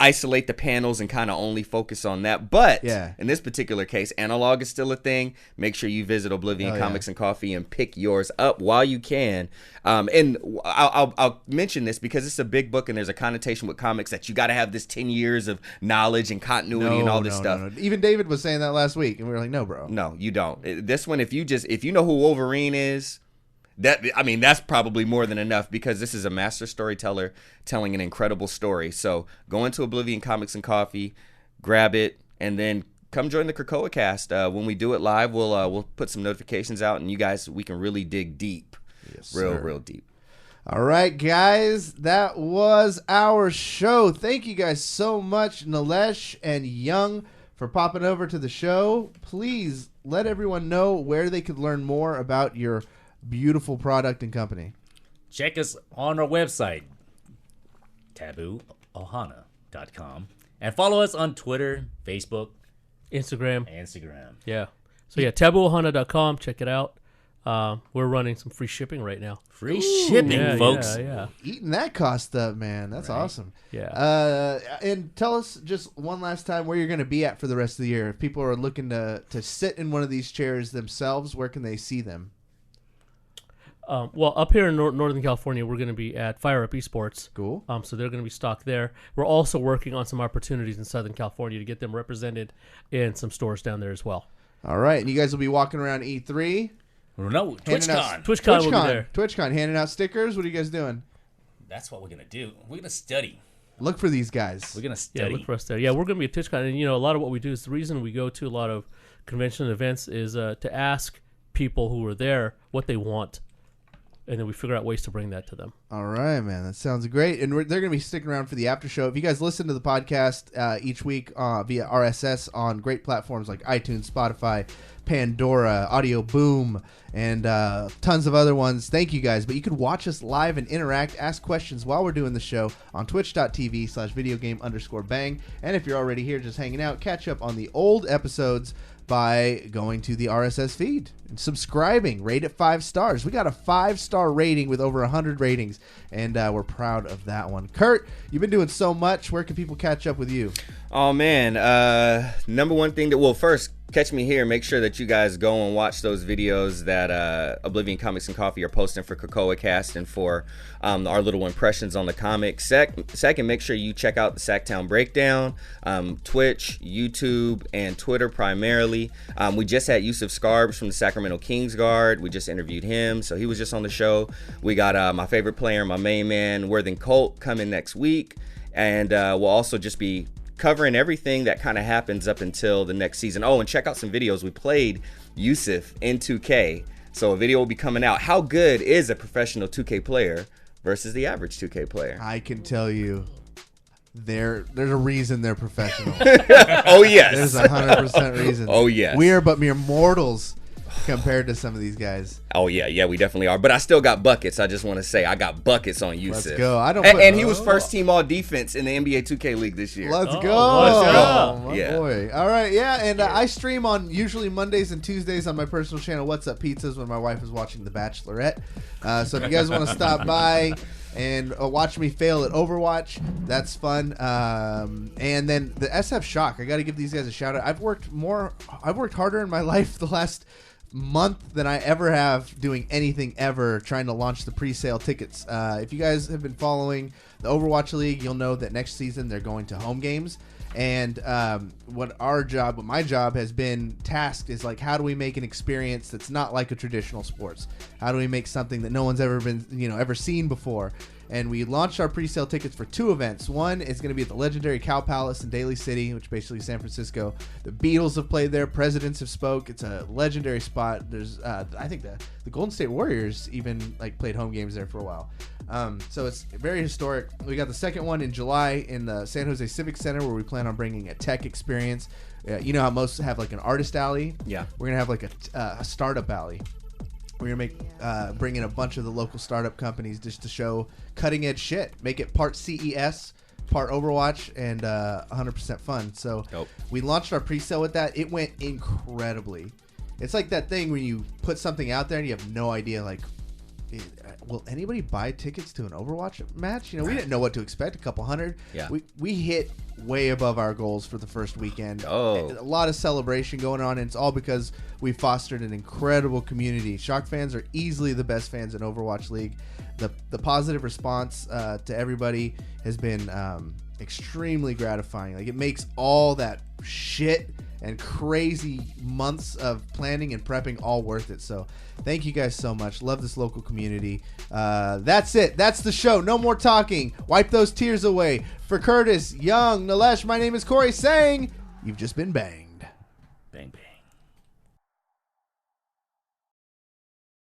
Speaker 3: isolate the panels and kind of only focus on that. But in this particular case, analog is still a thing. Make sure you visit Oblivion Comics and Coffee and pick yours up while you can. And I'll mention this because it's a big book, and there's a connotation with comics that you got to have this 10 years of knowledge and continuity and all this stuff.
Speaker 2: No. Even David was saying that last week, and we were like, no, bro.
Speaker 3: No, you don't. This one, if you know who Wolverine is, that's probably more than enough, because this is a master storyteller telling an incredible story. So go into Oblivion Comics and Coffee, grab it, and then come join the Krakoa cast. When we do it live, we'll put some notifications out, and we can really dig deep, real deep.
Speaker 2: All right, guys, that was our show. Thank you guys so much, Nalesh and Young, for popping over to the show. Please let everyone know where they could learn more about your beautiful product and company.
Speaker 4: Check us on our website, tabuohana.com, and follow us on Twitter, Facebook,
Speaker 5: Instagram. Yeah. So tabuohana.com. Check it out. We're running some free shipping right now.
Speaker 4: Free shipping, folks.
Speaker 5: Yeah.
Speaker 2: Eating that cost up, man. That's awesome.
Speaker 5: Yeah.
Speaker 2: And tell us just one last time where you're going to be at for the rest of the year. If people are looking to sit in one of these chairs themselves, where can they see them?
Speaker 5: Well, up here in Northern California, we're going to be at Fire Up Esports.
Speaker 2: Cool.
Speaker 5: So they're going to be stocked there. We're also working on some opportunities in Southern California to get them represented in some stores down there as well.
Speaker 2: All right. And you guys will be walking around E3?
Speaker 4: No, TwitchCon.
Speaker 5: TwitchCon will be there.
Speaker 2: TwitchCon, handing out stickers. What are you guys doing?
Speaker 4: That's what we're going to do. We're going to study.
Speaker 2: Look for these guys.
Speaker 4: We're going to study.
Speaker 5: Yeah, look for us there. Yeah, we're going to be at TwitchCon. And, a lot of what we do is the reason we go to a lot of convention events is to ask people who are there what they want, and then we figure out ways to bring that to them.
Speaker 2: All right, man. That sounds great. And they're going to be sticking around for the after show. If you guys listen to the podcast each week via RSS on great platforms like iTunes, Spotify, Pandora, Audio Boom, and tons of other ones, thank you guys. But you can watch us live and interact, ask questions while we're doing the show on twitch.tv/videogame_bang. And if you're already here just hanging out, catch up on the old episodes by going to the RSS feed and subscribing. Rate it 5 stars. We got a 5-star rating with over 100 ratings, and we're proud of that one. Curt, you've been doing so much. Where can people catch up with you?
Speaker 3: Oh, man. Number one thing first, catch me here. Make sure that you guys go and watch those videos that Oblivion Comics and Coffee are posting for Krakoa Cast and for our little impressions on the comic. Second, make sure you check out the Sacktown Breakdown, Twitch, YouTube, and Twitter primarily. We just had Yusuf Scarbs from the Sacramento Kings Guard. We just interviewed him, so he was just on the show. We got my favorite player, my main man, Worthing Colt, coming next week. And we'll also just be covering everything that kind of happens up until the next season. Oh, and check out some videos. We played Yusuf in 2K, so a video will be coming out. How good is a professional 2K player versus the average 2K player?
Speaker 2: I can tell you, there's a reason they're professional.
Speaker 3: Oh, yes.
Speaker 2: There's 100% reason.
Speaker 3: Oh, yes.
Speaker 2: We are but mere mortals compared to some of these guys.
Speaker 3: Oh, yeah, we definitely are. But I still got buckets. I just want to say I got buckets on Yusuf.
Speaker 2: Let's go.
Speaker 3: And he was first team all defense in the NBA 2K League this year.
Speaker 2: Let's go. My boy. All right, yeah. And I stream on usually Mondays and Tuesdays on my personal channel, What's Up Pizzas, when my wife is watching The Bachelorette. So if you guys want to stop by and watch me fail at Overwatch, that's fun. And then the SF Shock, I got to give these guys a shout out. I've worked harder in my life the last month than I ever have doing anything ever, trying to launch the pre-sale tickets. If you guys have been following the Overwatch League, you'll know that next season they're going to home games. And what my job has been tasked is, like, how do we make an experience that's not like a traditional sports? How do we make something that no one's ever been, ever seen before? And we launched our pre-sale tickets for 2 events. One is going to be at the legendary Cow Palace in Daly City, which basically is San Francisco. The Beatles have played there. Presidents have spoke. It's a legendary spot. There's, I think the Golden State Warriors even played home games there for a while. So it's very historic. We got the second one in July in the San Jose Civic Center, where we plan on bringing a tech experience. You know how most have an artist alley? Yeah. We're going to have a startup alley. We're going to bring in a bunch of the local startup companies just to show cutting edge shit. Make it part CES, part Overwatch, and 100% fun. So we launched our pre-sale with that. It went incredibly. It's like that thing when you put something out there and you have no idea, will anybody buy tickets to an Overwatch match? We didn't know what to expect. A couple hundred. Yeah. We hit way above our goals for the first weekend. A lot of celebration going on, and it's all because we fostered an incredible community. Shock fans are easily the best fans in Overwatch League. The positive response to everybody has been extremely gratifying. It makes all that shit and crazy months of planning and prepping all worth it. So thank you guys so much. Love this local community. That's it. That's the show. No more talking. Wipe those tears away. For Curtis, Young, Nalesh, my name is Cory saying, you've just been banged.